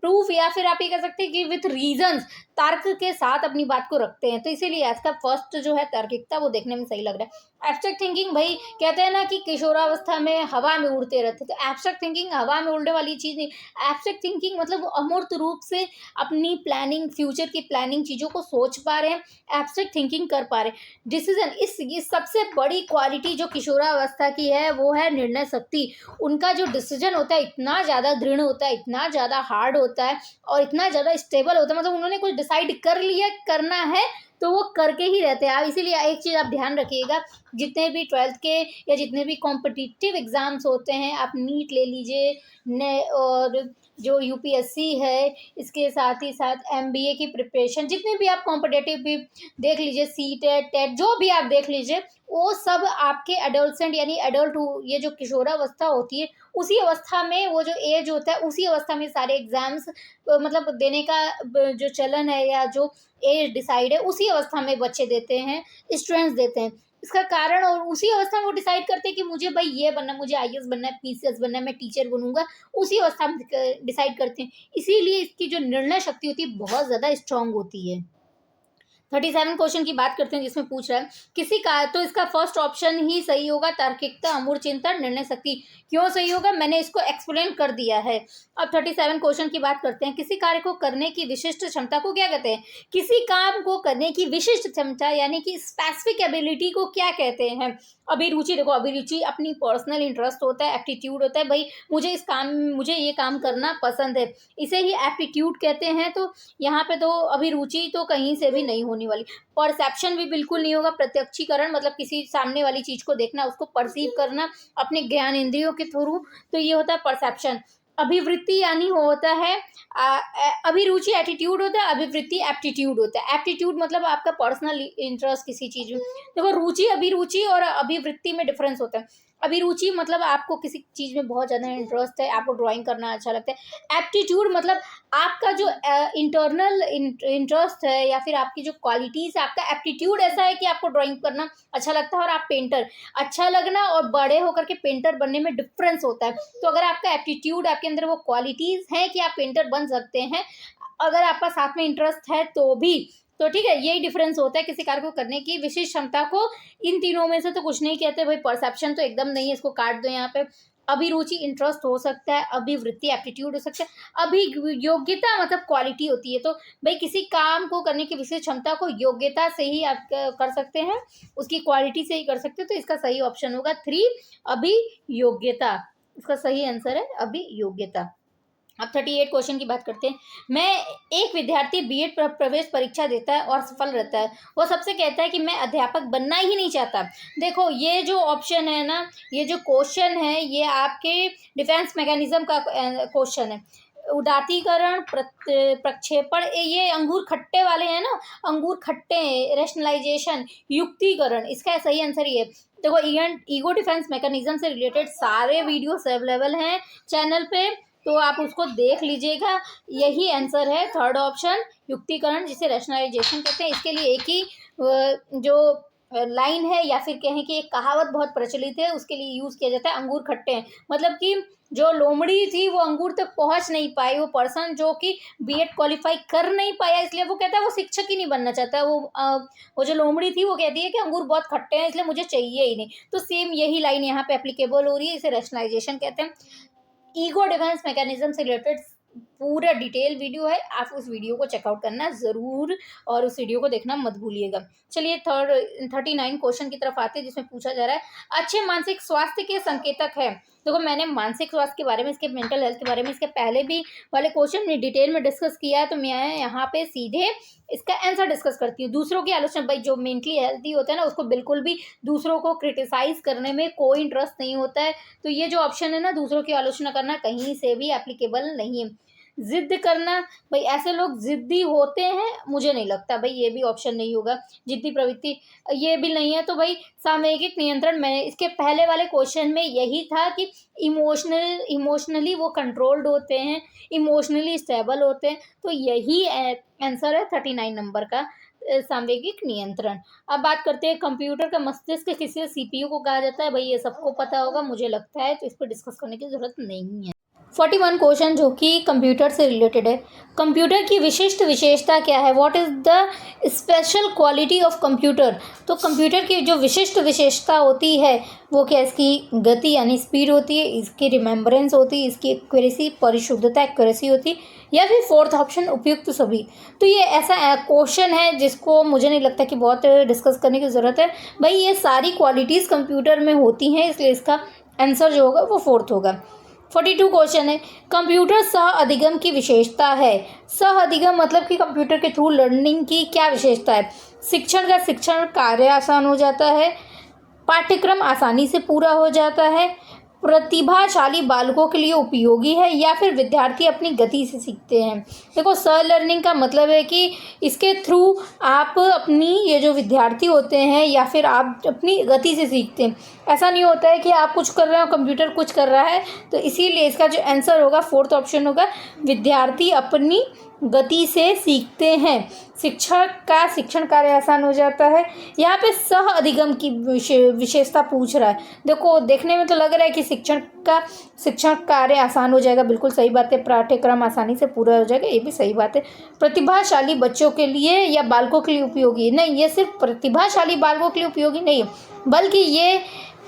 प्रूफ या फिर आप ये कह सकते हैं कि विथ रीजंस, तर्क के साथ अपनी बात को रखते हैं। तो इसीलिए इसका फर्स्ट जो है तार्किकता वो देखने में सही लग रहा है। एब्स्ट्रैक्ट थिंकिंग, भाई कहते हैं ना कि किशोरावस्था में हवा में उड़ते रहते, तो एब्स्ट्रैक्ट थिंकिंग हवा में उड़ने वाली चीज़ नहीं। एब्स्ट्रैक्ट थिंकिंग मतलब वो अमूर्त रूप से अपनी प्लानिंग, फ्यूचर की प्लानिंग, चीज़ों को सोच पा रहे हैं, एब्स्ट्रैक्ट थिंकिंग कर पा रहे हैं। डिसीजन, इस सबसे बड़ी क्वालिटी जो किशोरावस्था की है वो है निर्णय शक्ति। उनका जो डिसीजन होता है इतना ज़्यादा दृढ़ होता है, इतना ज़्यादा हार्ड होता है और इतना ज़्यादा स्टेबल होता है, मतलब उन्होंने कुछ डिसाइड कर लिया, करना है तो वो करके ही रहते हैं। आप इसीलिए एक चीज़ आप ध्यान रखिएगा, जितने भी 12th के या जितने भी कॉम्पिटिटिव एग्ज़ाम्स होते हैं, आप नीट ले लीजिए ने, और जो यूपीएससी है, इसके साथ ही साथ एमबीए की प्रिपरेशन, जितने भी आप कॉम्पिटिटिव भी देख लीजिए, सीटेट टेट जो भी आप देख लीजिए, वो सब आपके एडोलसेंट यानी एडल्ट, ये जो किशोरावस्था होती है, उसी अवस्था में वो जो एज होता है, उसी अवस्था में सारे एग्जाम्स मतलब देने का जो चलन है या जो एज डिसाइड है, उसी अवस्था में बच्चे देते हैं, स्टूडेंट्स देते हैं। इसका कारण, और उसी अवस्था में वो डिसाइड करते हैं कि मुझे भाई ये बनना, मुझे आईएएस बनना है, पीसीएस बनना है, मैं टीचर बनूंगा, उसी अवस्था में डिसाइड करते हैं। इसीलिए इसकी जो निर्णय शक्ति होती है बहुत ज़्यादा स्ट्रांग होती है। 37 क्वेश्चन की बात करते हैं, जिसमें पूछ रहा है किसी का, तो इसका फर्स्ट ऑप्शन ही सही होगा, तार्किकता, अमूर्त चिंतन, निर्णय शक्ति। क्यों सही होगा, मैंने इसको एक्सप्लेन कर दिया है। अब 37 क्वेश्चन की बात करते हैं, किसी कार्य को करने की विशिष्ट क्षमता को क्या कहते हैं? किसी काम को करने की विशिष्ट क्षमता यानी कि स्पेसिफिक एबिलिटी को क्या कहते हैं? अभिरुचि, देखो अभिरुचि अपनी पर्सनल इंटरेस्ट होता है, एप्टीट्यूड होता है, भाई मुझे ये काम करना पसंद है, इसे ही एप्टीट्यूड कहते हैं। तो यहाँ पे तो अभिरुचि तो कहीं से भी नहीं होने वाली। परसेप्शन भी बिल्कुल नहीं होगा। प्रत्यक्षीकरण मतलब किसी सामने वाली चीज को देखना, उसको परसीव करना अपने ज्ञान इंद्रियों के थ्रू, तो ये होता है परसेप्शन। अभिवृत्ति यानी होता है अभिरुचि एटीट्यूड होता है, अभिवृत्ति एप्टीट्यूड होता है। एप्टीट्यूड मतलब आपका पर्सनल इंटरेस्ट किसी चीज में। देखो रुचि, अभिरुचि और अभिवृत्ति में डिफरेंस होता है। अभिरुचि मतलब आपको किसी चीज में बहुत ज्यादा इंटरेस्ट है, आपको ड्राइंग करना अच्छा लगता है। एप्टीट्यूड मतलब आपका जो इंटरनल इंटरेस्ट है या फिर आपकी जो क्वालिटीज है, आपका एप्टीट्यूड ऐसा है कि आपको ड्राइंग करना अच्छा लगता है और आप पेंटर। अच्छा लगना और बड़े होकर के पेंटर बनने में डिफरेंस होता है। तो अगर आपका एप्टीट्यूड, आपके अंदर वो क्वालिटीज हैं कि आप पेंटर बन सकते हैं, अगर आपका साथ में इंटरेस्ट है तो भी, तो ठीक है, यही डिफरेंस होता है किसी कार्य को करने की विशिष्ट क्षमता को। इन तीनों में से तो कुछ नहीं कहते भाई, परसेप्शन तो एकदम नहीं है, इसको काट दो यहाँ पे। अभिरुचि इंटरेस्ट हो सकता है, अभिवृत्ति एप्टीट्यूड हो सकता है, अभियोग्यता मतलब क्वालिटी होती है। तो भाई किसी काम को करने की विशेष क्षमता को योग्यता से ही आप कर सकते हैं, उसकी क्वालिटी से ही कर सकते हो। तो इसका सही ऑप्शन होगा 3, अभियोग्यता। इसका सही आंसर है अभियोग्यता। अब 38 क्वेश्चन की बात करते हैं। मैं एक विद्यार्थी बीएड प्रवेश परीक्षा देता है और सफल रहता है, वो सबसे कहता है कि मैं अध्यापक बनना ही नहीं चाहता। देखो ये जो ऑप्शन है ना, ये जो क्वेश्चन है, ये आपके डिफेंस मैकेनिज्म का क्वेश्चन है। उदात्तीकरण, प्रक्षेपण, ये अंगूर खट्टे वाले हैं ना, अंगूर खट्टे, रैशनलाइजेशन, युक्तिकरण, इसका सही आंसर ये है। देखो ईगो डिफेंस मैकेनिज्म से रिलेटेड सारे वीडियोस अवेलेबल हैं चैनल पे, तो आप उसको देख लीजिएगा। यही आंसर है, थर्ड ऑप्शन, युक्तिकरण, जिसे रैशनलाइजेशन कहते हैं। इसके लिए एक ही जो लाइन है या फिर कहें कि एक कहावत बहुत प्रचलित है, उसके लिए यूज़ किया जाता है, अंगूर खट्टे हैं। मतलब कि जो लोमड़ी थी वो अंगूर तक पहुंच नहीं पाई, वो पर्सन जो कि बीएड क्वालिफाई कर नहीं पाया, इसलिए वो कहता है वो शिक्षक ही नहीं बनना चाहता। वो जो लोमड़ी थी वो कहती है कि अंगूर बहुत खट्टे हैं, इसलिए मुझे चाहिए ही नहीं। तो सेम यही लाइन यहाँ पे एप्लीकेबल हो रही है, इसे रैशनलाइजेशन कहते हैं। ईगो डिफेंस मैकेनिज्म से रिलेटेड पूरा डिटेल वीडियो है, आप उस वीडियो को चेकआउट करना ज़रूर और उस वीडियो को देखना मत भूलिएगा। चलिए 39 क्वेश्चन की तरफ आते हैं, जिसमें पूछा जा रहा है अच्छे मानसिक स्वास्थ्य के संकेतक है। देखो मैंने मानसिक स्वास्थ्य के बारे में, इसके मेंटल हेल्थ के बारे में, इसके पहले भी वाले क्वेश्चन में डिटेल में डिस्कस किया है, तो मैं यहाँ पे सीधे इसका आंसर डिस्कस करती हूँ। दूसरों की आलोचना, भाई जो मेंटली हेल्थी होता है ना, उसको बिल्कुल भी दूसरों को क्रिटिसाइज करने में कोई इंटरेस्ट नहीं होता है। तो ये जो ऑप्शन है ना, दूसरों की आलोचना करना, कहीं से भी एप्लीकेबल नहीं है। जिद करना, भाई ऐसे लोग जिद्दी होते हैं, मुझे नहीं लगता भाई, ये भी ऑप्शन नहीं होगा। जिद्दी प्रवृत्ति ये भी नहीं है। तो भाई सामयिक नियंत्रण, मैंने इसके पहले वाले क्वेश्चन में यही था कि इमोशनली वो कंट्रोल्ड होते हैं, इमोशनली स्टेबल होते हैं। तो यही आंसर है 39 नंबर का, सांवेगिक नियंत्रण। अब बात करते हैं कंप्यूटर का मस्तिष्क किसे सीपीयू को कहा जाता है। भाई ये सबको पता होगा मुझे लगता है, तो इस पर डिस्कस करने की जरूरत नहीं है। 41 क्वेश्चन जो कि कंप्यूटर से रिलेटेड है। कंप्यूटर की विशिष्ट विशेषता क्या है? What is the special quality of computer? तो कंप्यूटर की जो विशिष्ट विशेषता होती है वो क्या? इसकी गति यानी स्पीड होती है, इसकी रिमेम्बरेंस होती है, इसकी एक्यूरेसी, परिशुद्धता एक्यूरेसी होती है, या फिर फोर्थ ऑप्शन उपयुक्त सभी। तो ये ऐसा क्वेश्चन है जिसको मुझे नहीं लगता कि बहुत डिस्कस करने की ज़रूरत है। भाई ये सारी क्वालिटीज़ कंप्यूटर में होती हैं, इसलिए इसका आंसर जो होगा वो फोर्थ होगा। 42 क्वेश्चन है, कंप्यूटर सह अधिगम की विशेषता है। सह अधिगम मतलब कि कंप्यूटर के थ्रू लर्निंग की क्या विशेषता है। शिक्षण कार्य आसान हो जाता है, पाठ्यक्रम आसानी से पूरा हो जाता है, प्रतिभाशाली बालकों के लिए उपयोगी है, या फिर विद्यार्थी अपनी गति से सीखते हैं। देखो, सह लर्निंग का मतलब है कि इसके थ्रू आप अपनी ये जो विद्यार्थी होते हैं या फिर आप अपनी गति से सीखते हैं। ऐसा नहीं होता है कि आप कुछ कर रहे हो कंप्यूटर कुछ कर रहा है। तो इसीलिए इसका जो आंसर होगा 4th ऑप्शन होगा, विद्यार्थी अपनी गति से सीखते हैं। शिक्षक का शिक्षण कार्य आसान हो जाता है। यहाँ पे सह अधिगम की विशेषता पूछ रहा है। देखो, देखने में तो लग रहा है कि शिक्षण कार्य आसान हो जाएगा, बिल्कुल सही बात है। पाठ्यक्रम आसानी से पूरा हो जाएगा, ये भी सही बात है। प्रतिभाशाली बच्चों के लिए या बालकों के लिए उपयोगी नहीं, ये सिर्फ प्रतिभाशाली बालकों के लिए उपयोगी नहीं है, बल्कि ये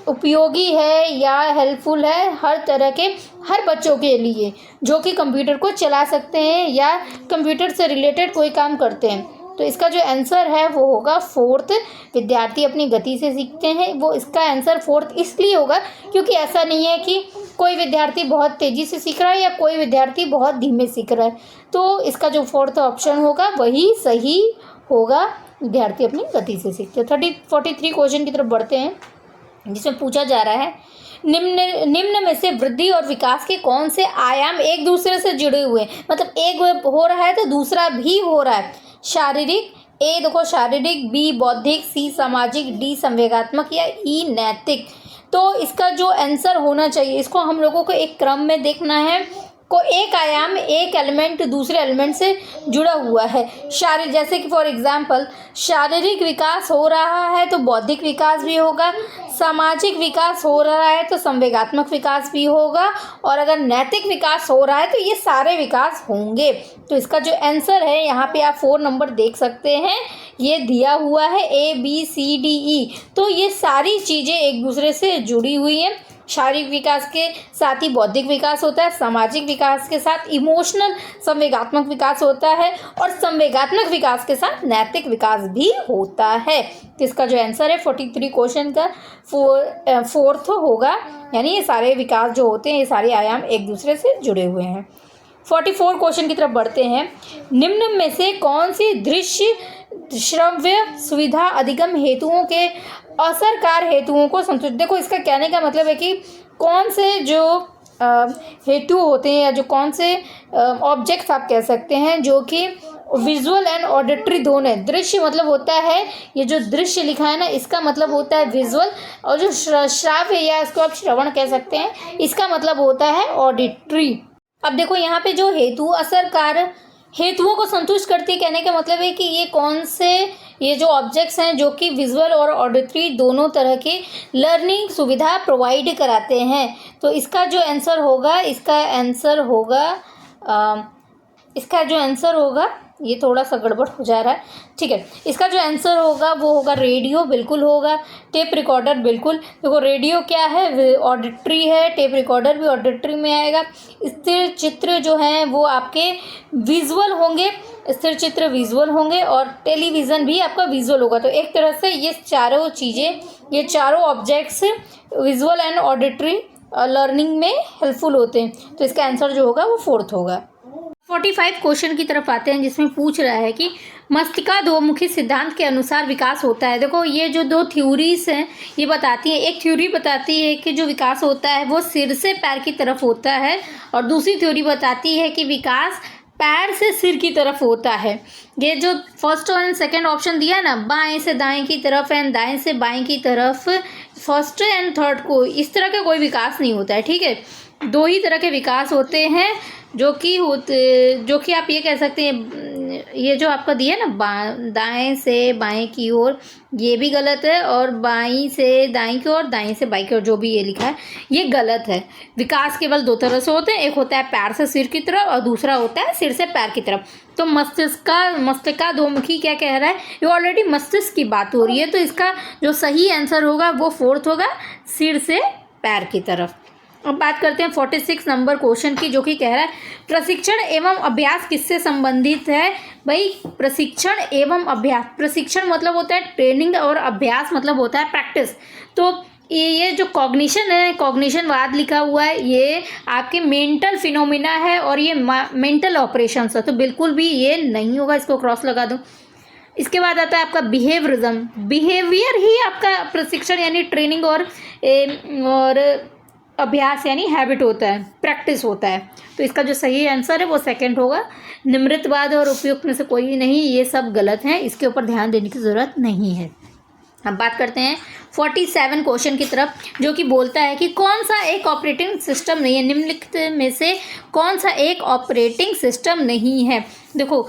उपयोगी है या हेल्पफुल है हर तरह के हर बच्चों के लिए जो कि कंप्यूटर को चला सकते हैं या कंप्यूटर से रिलेटेड कोई काम करते हैं। तो इसका जो आंसर है वो होगा 4th, विद्यार्थी अपनी गति से सीखते हैं। वो इसका आंसर 4th इसलिए होगा क्योंकि ऐसा नहीं है कि कोई विद्यार्थी बहुत तेज़ी से सीख रहा है या कोई विद्यार्थी बहुत धीमे सीख रहा है। तो इसका जो 4th ऑप्शन होगा वही सही होगा, विद्यार्थी अपनी गति से सीखते हैं। 43 क्वेश्चन की तरफ बढ़ते हैं, जिसमें पूछा जा रहा है निम्न में से वृद्धि और विकास के कौन से आयाम एक दूसरे से जुड़े हुए हैं। मतलब एक हो रहा है तो दूसरा भी हो रहा है। शारीरिक, ए देखो शारीरिक, बी बौद्धिक, सी सामाजिक, डी संवेगात्मक या ई नैतिक। तो इसका जो आंसर होना चाहिए, इसको हम लोगों को एक क्रम में देखना है। को एक आयाम, एक एलिमेंट दूसरे एलिमेंट से जुड़ा हुआ है। शारीरिक, जैसे कि फॉर एग्जांपल शारीरिक विकास हो रहा है तो बौद्धिक विकास भी होगा, सामाजिक विकास हो रहा है तो संवेगात्मक विकास भी होगा, और अगर नैतिक विकास हो रहा है तो ये सारे विकास होंगे। तो इसका जो आंसर है यहाँ पे आप 4 नंबर देख सकते हैं, ये दिया हुआ है ABCDE। तो ये सारी चीज़ें एक दूसरे से जुड़ी हुई हैं। शारीरिक विकास के साथ ही बौद्धिक विकास होता है, सामाजिक विकास के साथ इमोशनल संवेगात्मक विकास होता है, और संवेगात्मक विकास के साथ नैतिक विकास भी होता है। तो इसका जो आंसर है 43 क्वेश्चन का 4th होगा, यानी ये सारे विकास जो होते हैं, ये सारे आयाम एक दूसरे से जुड़े हुए हैं। 44 क्वेश्चन की तरफ बढ़ते हैं, निम्न में से कौन सी दृश्य श्रव्य सुविधा अधिगम हेतुओं के असरकार हेतुओं को संतुष्ट। देखो, इसका कहने का मतलब है कि कौन से जो हेतु होते हैं या जो कौन से ऑब्जेक्ट्स आप कह सकते हैं जो कि विजुअल एंड ऑडिटरी दोनों है। दृश्य मतलब होता है, ये जो दृश्य लिखा है ना, इसका मतलब होता है विजुअल, और जो श्राव्य या इसको आप श्रवण कह सकते हैं, इसका मतलब होता है ऑडिटरी। अब देखो, यहाँ पे जो हेतु असरकार हेतुओं को संतुष्ट करती है, कहने का मतलब है कि ये कौन से ये जो ऑब्जेक्ट्स हैं जो कि विजुअल और ऑडिटरी दोनों तरह के लर्निंग सुविधा प्रोवाइड कराते हैं। तो इसका जो आंसर होगा, इसका जो आंसर होगा, ये थोड़ा सा गड़बड़ हो जा रहा है, ठीक है। इसका जो आंसर होगा वो होगा रेडियो, बिल्कुल होगा। टेप रिकॉर्डर, बिल्कुल। देखो, रेडियो क्या है, ऑडिटरी है, टेप रिकॉर्डर भी ऑडिटरी में आएगा। स्थिर चित्र जो हैं वो आपके विजुअल होंगे, स्थिर चित्र विजुअल होंगे, और टेलीविज़न भी आपका विजुअल होगा। तो एक तरह से ये चारों चीज़ें, ये चारों objects visual and auditory learning में हेल्पफुल होते हैं। तो इसका आंसर जो होगा वो 4th होगा। 45 क्वेश्चन की तरफ आते हैं, जिसमें पूछ रहा है कि मस्तिष्का दोमुखी सिद्धांत के अनुसार विकास होता है। देखो, ये जो 2 थ्योरीज हैं ये बताती है, एक थ्योरी बताती है कि जो विकास होता है वो सिर से पैर की तरफ होता है, और दूसरी थ्योरी बताती है कि विकास पैर से सिर की तरफ होता है। ये जो फर्स्ट और सेकंड ऑप्शन दिया है ना, बाएं से दाएं की तरफ एंड दाएं से बाएं की तरफ, फर्स्ट एंड थर्ड को इस तरह का कोई विकास नहीं होता है, ठीक है। 2 ही तरह के विकास होते हैं जो कि आप ये कह सकते हैं, ये जो आपका दिया है ना दाएं से बाएं की ओर, ये भी गलत है, और बाईं से दाईं की ओर, दाईं से बाईं की ओर जो भी ये लिखा है ये गलत है। विकास केवल 2 तरह से होते हैं, एक होता है पैर से सिर की तरफ और दूसरा होता है सिर से पैर की तरफ। तो मस्तिष्का दोमुखी क्या कह रहा है, ये ऑलरेडी मस्तिष्क की बात हो रही है। तो इसका जो सही आंसर होगा वो 4th होगा, सिर से पैर की तरफ। अब बात करते हैं 46 नंबर क्वेश्चन की, जो कि कह रहा है प्रशिक्षण एवं अभ्यास किससे संबंधित है। भाई, प्रशिक्षण एवं अभ्यास, प्रशिक्षण मतलब होता है ट्रेनिंग और अभ्यास मतलब होता है प्रैक्टिस। तो ये जो कॉग्निशन है, कॉग्निशनवाद लिखा हुआ है, ये आपके मेंटल फिनोमिना है और ये मेंटल ऑपरेशंस है, तो बिल्कुल भी ये नहीं होगा, इसको क्रॉस लगा दो। इसके बाद आता है आपका बिहेवियरिज्म। बिहेवियर ही आपका प्रशिक्षण यानी ट्रेनिंग और अभ्यास यानी हैबिट होता है, प्रैक्टिस होता है। तो इसका जो सही आंसर है वो सेकंड होगा। निम्रतवाद और उपयुक्त में से कोई नहीं, ये सब गलत हैं, इसके ऊपर ध्यान देने की ज़रूरत नहीं है। अब बात करते हैं 47 क्वेश्चन की तरफ, जो कि बोलता है कि कौन सा एक ऑपरेटिंग सिस्टम नहीं है, निम्नलिखित में से कौन सा एक ऑपरेटिंग सिस्टम नहीं है। देखो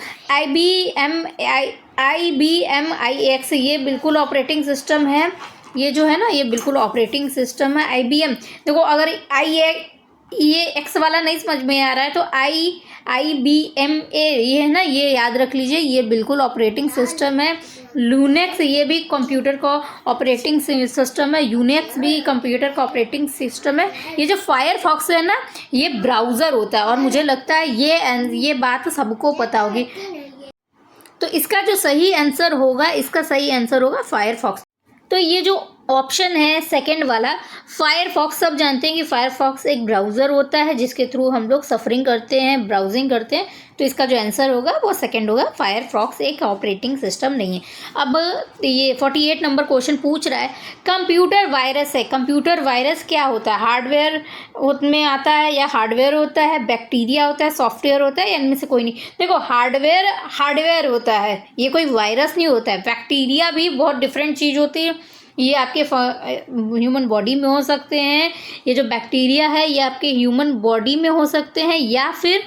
IBM-IX ये बिल्कुल ऑपरेटिंग सिस्टम है, ये जो है ना ये बिल्कुल ऑपरेटिंग सिस्टम है। IBM देखो, अगर ये एक्स वाला नहीं समझ में आ रहा है तो IBMA ये है ना, ये याद रख लीजिए, ये बिल्कुल ऑपरेटिंग सिस्टम है। लूनेक्स ये भी कंप्यूटर का ऑपरेटिंग सिस्टम है, यूनेक्स भी कंप्यूटर का ऑपरेटिंग सिस्टम है। ये जो फायरफॉक्स है ना, ये ब्राउज़र होता है, और मुझे लगता है ये बात सबको पता होगी। तो इसका जो सही आंसर होगा, इसका सही आंसर होगा फायरफॉक्स। तो ये जो ऑप्शन है सेकंड वाला फायरफॉक्स, सब जानते हैं कि फायरफॉक्स एक ब्राउज़र होता है जिसके थ्रू हम लोग सफरिंग करते हैं, ब्राउजिंग करते हैं। तो इसका जो आंसर होगा वो सेकंड होगा, फायरफॉक्स एक ऑपरेटिंग सिस्टम नहीं है। अब ये 48 नंबर क्वेश्चन पूछ रहा है कंप्यूटर वायरस है। कंप्यूटर वायरस क्या होता है? हार्डवेयर में आता है या हार्डवेयर होता है, बैक्टीरिया होता है, सॉफ्टवेयर होता है, या इनमें से कोई नहीं? देखो, हार्डवेयर होता है, ये कोई वायरस नहीं होता है। बैक्टीरिया भी बहुत डिफरेंट चीज़ होती है, ये आपके ह्यूमन बॉडी में हो सकते हैं। ये जो बैक्टीरिया है ये आपके ह्यूमन बॉडी में हो सकते हैं, या फिर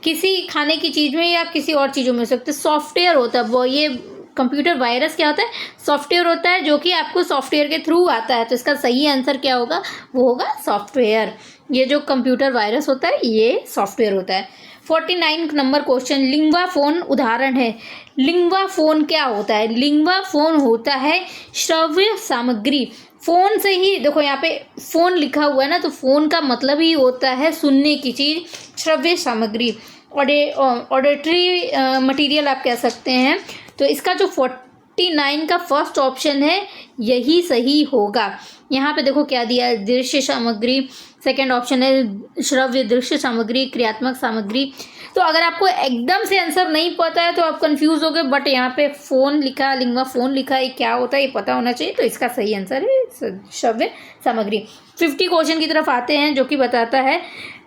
किसी खाने की चीज़ में, या किसी और चीज़ों में हो सकते हैं। सॉफ्टवेयर होता है वो, ये कंप्यूटर वायरस क्या होता है? सॉफ्टवेयर होता है, जो कि आपको सॉफ्टवेयर के थ्रू आता है। तो इसका सही आंसर क्या होगा? वो होगा सॉफ्टवेयर। ये जो कंप्यूटर वायरस होता है ये सॉफ्टवेयर होता है। 49 नंबर क्वेश्चन, लिंगवा फोन उदाहरण है। लिंगवा फोन क्या होता है? लिंगवा फोन होता है श्रव्य सामग्री। फ़ोन से ही देखो, यहाँ पे फ़ोन लिखा हुआ है ना, तो फ़ोन का मतलब ही होता है सुनने की चीज़, श्रव्य सामग्री, ऑडिटरी मटेरियल आप कह सकते हैं। तो इसका जो 49 का फर्स्ट ऑप्शन है यही सही होगा। यहाँ पे देखो क्या दिया है, दृश्य सामग्री। सेकंड ऑप्शन है श्रव्य दृश्य सामग्री, क्रियात्मक सामग्री। तो अगर आपको एकदम से आंसर नहीं पता है तो आप कंफ्यूज हो गए, बट यहाँ पे फ़ोन लिखा, लिंगवा फ़ोन लिखा है, क्या होता है ये पता होना चाहिए। तो इसका सही आंसर है श्रव्य सामग्री। 50 क्वेश्चन की तरफ आते हैं, जो कि बताता है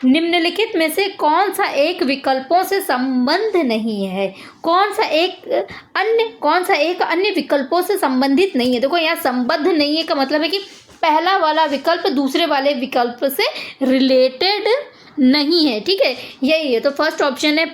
निम्नलिखित में से कौन सा एक विकल्पों से संबंध नहीं है? कौन सा एक अन्य विकल्पों से संबंधित नहीं है? देखो, यहाँ संबद्ध नहीं है का मतलब है कि पहला वाला विकल्प दूसरे वाले विकल्प से रिलेटेड नहीं है, ठीक है, यही है। तो फर्स्ट ऑप्शन है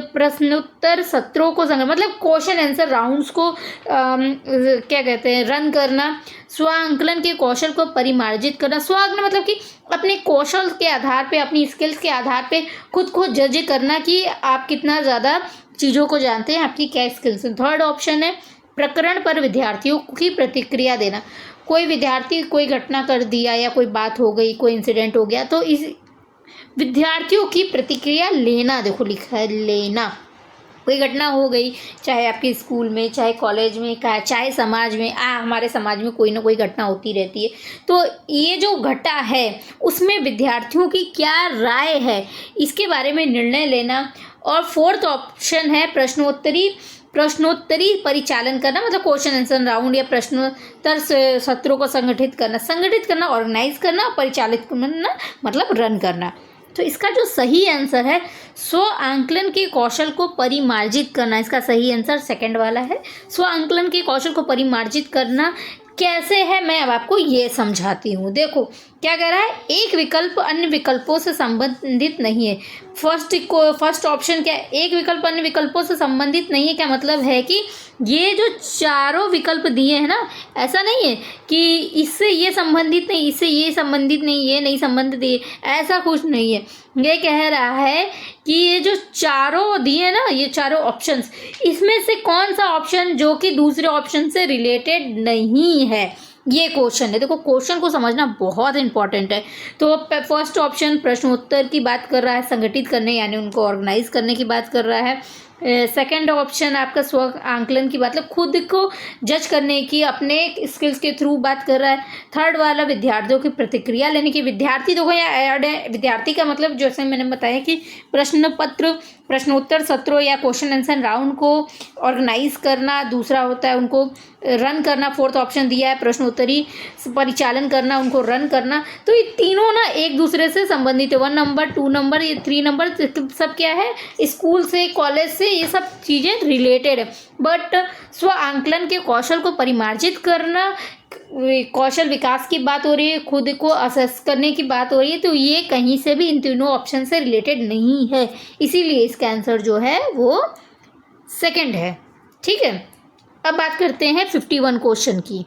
प्रश्नोत्तर सत्रों को मतलब क्वेश्चन आंसर राउंड्स को क्या कहते हैं, रन करना। स्वांकलन के कौशल को परिमार्जित करना। स्वांकलन मतलब कि अपने कौशल के आधार पे, अपनी स्किल्स के आधार पे खुद को जज करना कि आप कितना ज़्यादा चीज़ों को जानते हैं, आपकी क्या स्किल्स है। थर्ड ऑप्शन है प्रकरण पर विद्यार्थियों की प्रतिक्रिया देना। कोई विद्यार्थी कोई घटना कर दिया, या कोई बात हो गई, कोई इंसिडेंट हो गया, तो इस विद्यार्थियों की प्रतिक्रिया लेना। देखो लिखा है लेना। कोई घटना हो गई, चाहे आपके स्कूल में, चाहे कॉलेज में, चाहे समाज में, हमारे समाज में कोई ना कोई घटना होती रहती है, तो ये जो घटा है उसमें विद्यार्थियों की क्या राय है, इसके बारे में निर्णय लेना। और फोर्थ ऑप्शन है प्रश्नोत्तरी परिचालन करना, मतलब क्वेश्चन आंसर राउंड या प्रश्नोत्तर सत्रों को संगठित करना, ऑर्गेनाइज करना, परिचालित करना मतलब रन करना। तो इसका जो सही आंसर है स्व आंकलन के कौशल को परिमार्जित करना। इसका सही आंसर सेकंड वाला है। स्व आंकलन के कौशल को परिमार्जित करना कैसे है, मैं अब आपको ये समझाती हूँ। देखो क्या कह रहा है, एक विकल्प अन्य विकल्पों से संबंधित नहीं है। फर्स्ट ऑप्शन क्या है, एक विकल्प अन्य विकल्पों से संबंधित नहीं है। क्या मतलब है कि ये जो चारों विकल्प दिए हैं ना, ऐसा नहीं है कि इससे ये संबंधित नहीं, इससे ये संबंधित नहीं, ये नहीं संबंधित, ये ऐसा कुछ नहीं है। ये कह रहा है कि ये जो चारों दिए ना, ये चारों ऑप्शंस, इसमें से कौन सा ऑप्शन जो कि दूसरे ऑप्शन से रिलेटेड नहीं है, ये क्वेश्चन है। देखो क्वेश्चन को समझना बहुत इंपॉर्टेंट है। तो फर्स्ट ऑप्शन प्रश्नोत्तर की बात कर रहा है, संगठित करने यानी उनको ऑर्गेनाइज करने की बात कर रहा है। सेकंड ऑप्शन आपका स्व आंकलन की बात, मतलब खुद को जज करने की, अपने स्किल्स के थ्रू बात कर रहा है। थर्ड वाला विद्यार्थियों की प्रतिक्रिया लेने की, विद्यार्थी देखो यहाँ ऐड है, विद्यार्थी का मतलब जैसे मैंने बताया कि प्रश्न पत्र, प्रश्नोत्तर सत्रों या क्वेश्चन आंसर राउंड को ऑर्गेनाइज करना। दूसरा होता है उनको रन करना, फोर्थ ऑप्शन दिया है प्रश्नोत्तरी परिचालन करना, उनको रन करना। तो ये तीनों ना एक दूसरे से संबंधित है, 1 नंबर 2 नंबर ये 3 नंबर सब क्या है, स्कूल से कॉलेज से ये सब चीज़ें रिलेटेड है। बट स्व आंकलन के कौशल को परिमार्जित करना, कौशल विकास की बात हो रही है, खुद को असेस करने की बात हो रही है, तो ये कहीं से भी इन तीनों ऑप्शन से रिलेटेड नहीं है। इसीलिए इसका आंसर जो है वो सेकंड है। ठीक है, अब बात करते हैं 51 क्वेश्चन की।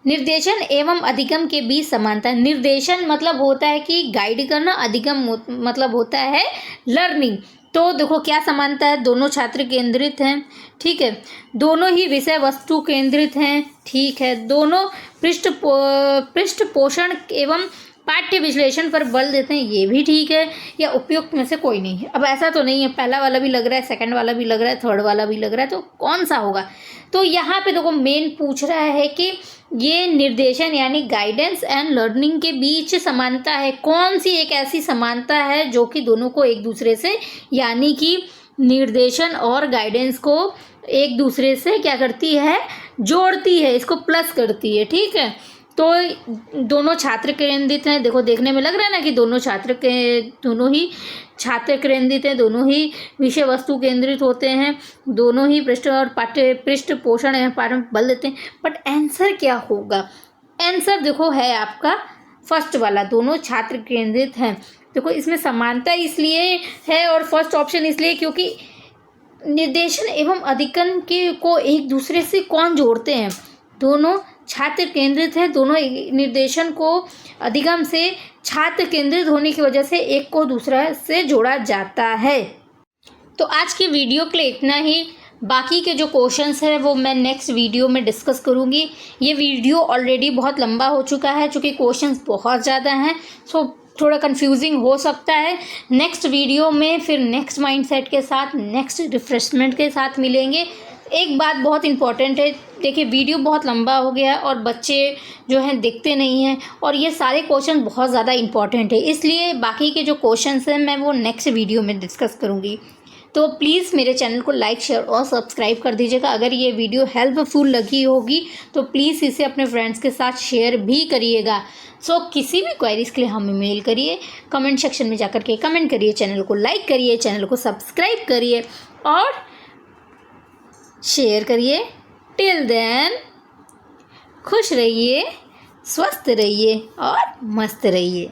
निर्देशन एवं अधिगम के बीच समानता। निर्देशन मतलब होता है कि गाइड करना, अधिगम मतलब होता है लर्निंग। तो देखो क्या समानता है, दोनों छात्र केंद्रित हैं। ठीक है, दोनों ही विषय वस्तु केंद्रित हैं। ठीक है, दोनों पृष्ठपोषण एवं पाठ्य विश्लेषण पर बल देते हैं, ये भी ठीक है। या उपयुक्त में से कोई नहीं है। अब ऐसा तो नहीं है पहला वाला भी लग रहा है, सेकंड वाला भी लग रहा है, थर्ड वाला भी लग रहा है, तो कौन सा होगा। तो यहाँ पे देखो मेन पूछ रहा है कि ये निर्देशन यानी गाइडेंस एंड लर्निंग के बीच समानता है, कौन सी एक ऐसी समानता है जो कि दोनों को एक दूसरे से, यानी कि निर्देशन और गाइडेंस को एक दूसरे से क्या करती है, जोड़ती है, इसको प्लस करती है। ठीक है, तो दोनों छात्र केंद्रित हैं। देखो देखने में लग रहा है ना कि दोनों ही छात्र केंद्रित हैं, दोनों ही विषय वस्तु केंद्रित होते हैं, दोनों ही पृष्ठ पोषण एवं पाठन बल देते हैं। बट आंसर क्या होगा, आंसर देखो है आपका फर्स्ट वाला, दोनों छात्र केंद्रित हैं। देखो इसमें समानता इसलिए है और फर्स्ट ऑप्शन इसलिए क्योंकि निर्देशन एवं अधिगम को एक दूसरे से कौन जोड़ते हैं, दोनों छात्र केंद्रित है। दोनों निर्देशन को अधिगम से छात्र केंद्रित होने की वजह से एक को दूसरा से जोड़ा जाता है। तो आज की वीडियो के लिए इतना ही। बाकी के जो क्वेश्चंस हैं वो मैं नेक्स्ट वीडियो में डिस्कस करूँगी। ये वीडियो ऑलरेडी बहुत लंबा हो चुका है चूँकि क्वेश्चंस बहुत ज़्यादा हैं, सो थोड़ा कंफ्यूजिंग हो सकता है। नेक्स्ट वीडियो में फिर नेक्स्ट माइंडसेट के साथ, नेक्स्ट रिफ्रेशमेंट के साथ मिलेंगे। एक बात बहुत इंपॉर्टेंट है, देखिए वीडियो बहुत लंबा हो गया और बच्चे जो हैं देखते नहीं हैं, और ये सारे क्वेश्चन बहुत ज़्यादा इंपॉर्टेंट है, इसलिए बाकी के जो क्वेश्चंस हैं मैं वो नेक्स्ट वीडियो में डिस्कस करूँगी। तो प्लीज़ मेरे चैनल को लाइक शेयर और सब्सक्राइब कर दीजिएगा। अगर ये वीडियो हेल्पफुल लगी होगी तो प्लीज़ इसे अपने फ्रेंड्स के साथ शेयर भी करिएगा। सो किसी भी क्वेरीज के लिए हमें मेल करिए, कमेंट सेक्शन में जाकर के कमेंट करिए, चैनल को लाइक करिए, चैनल को सब्सक्राइब करिए और शेयर करिए। टिल देन खुश रहिए, स्वस्थ रहिए और मस्त रहिए।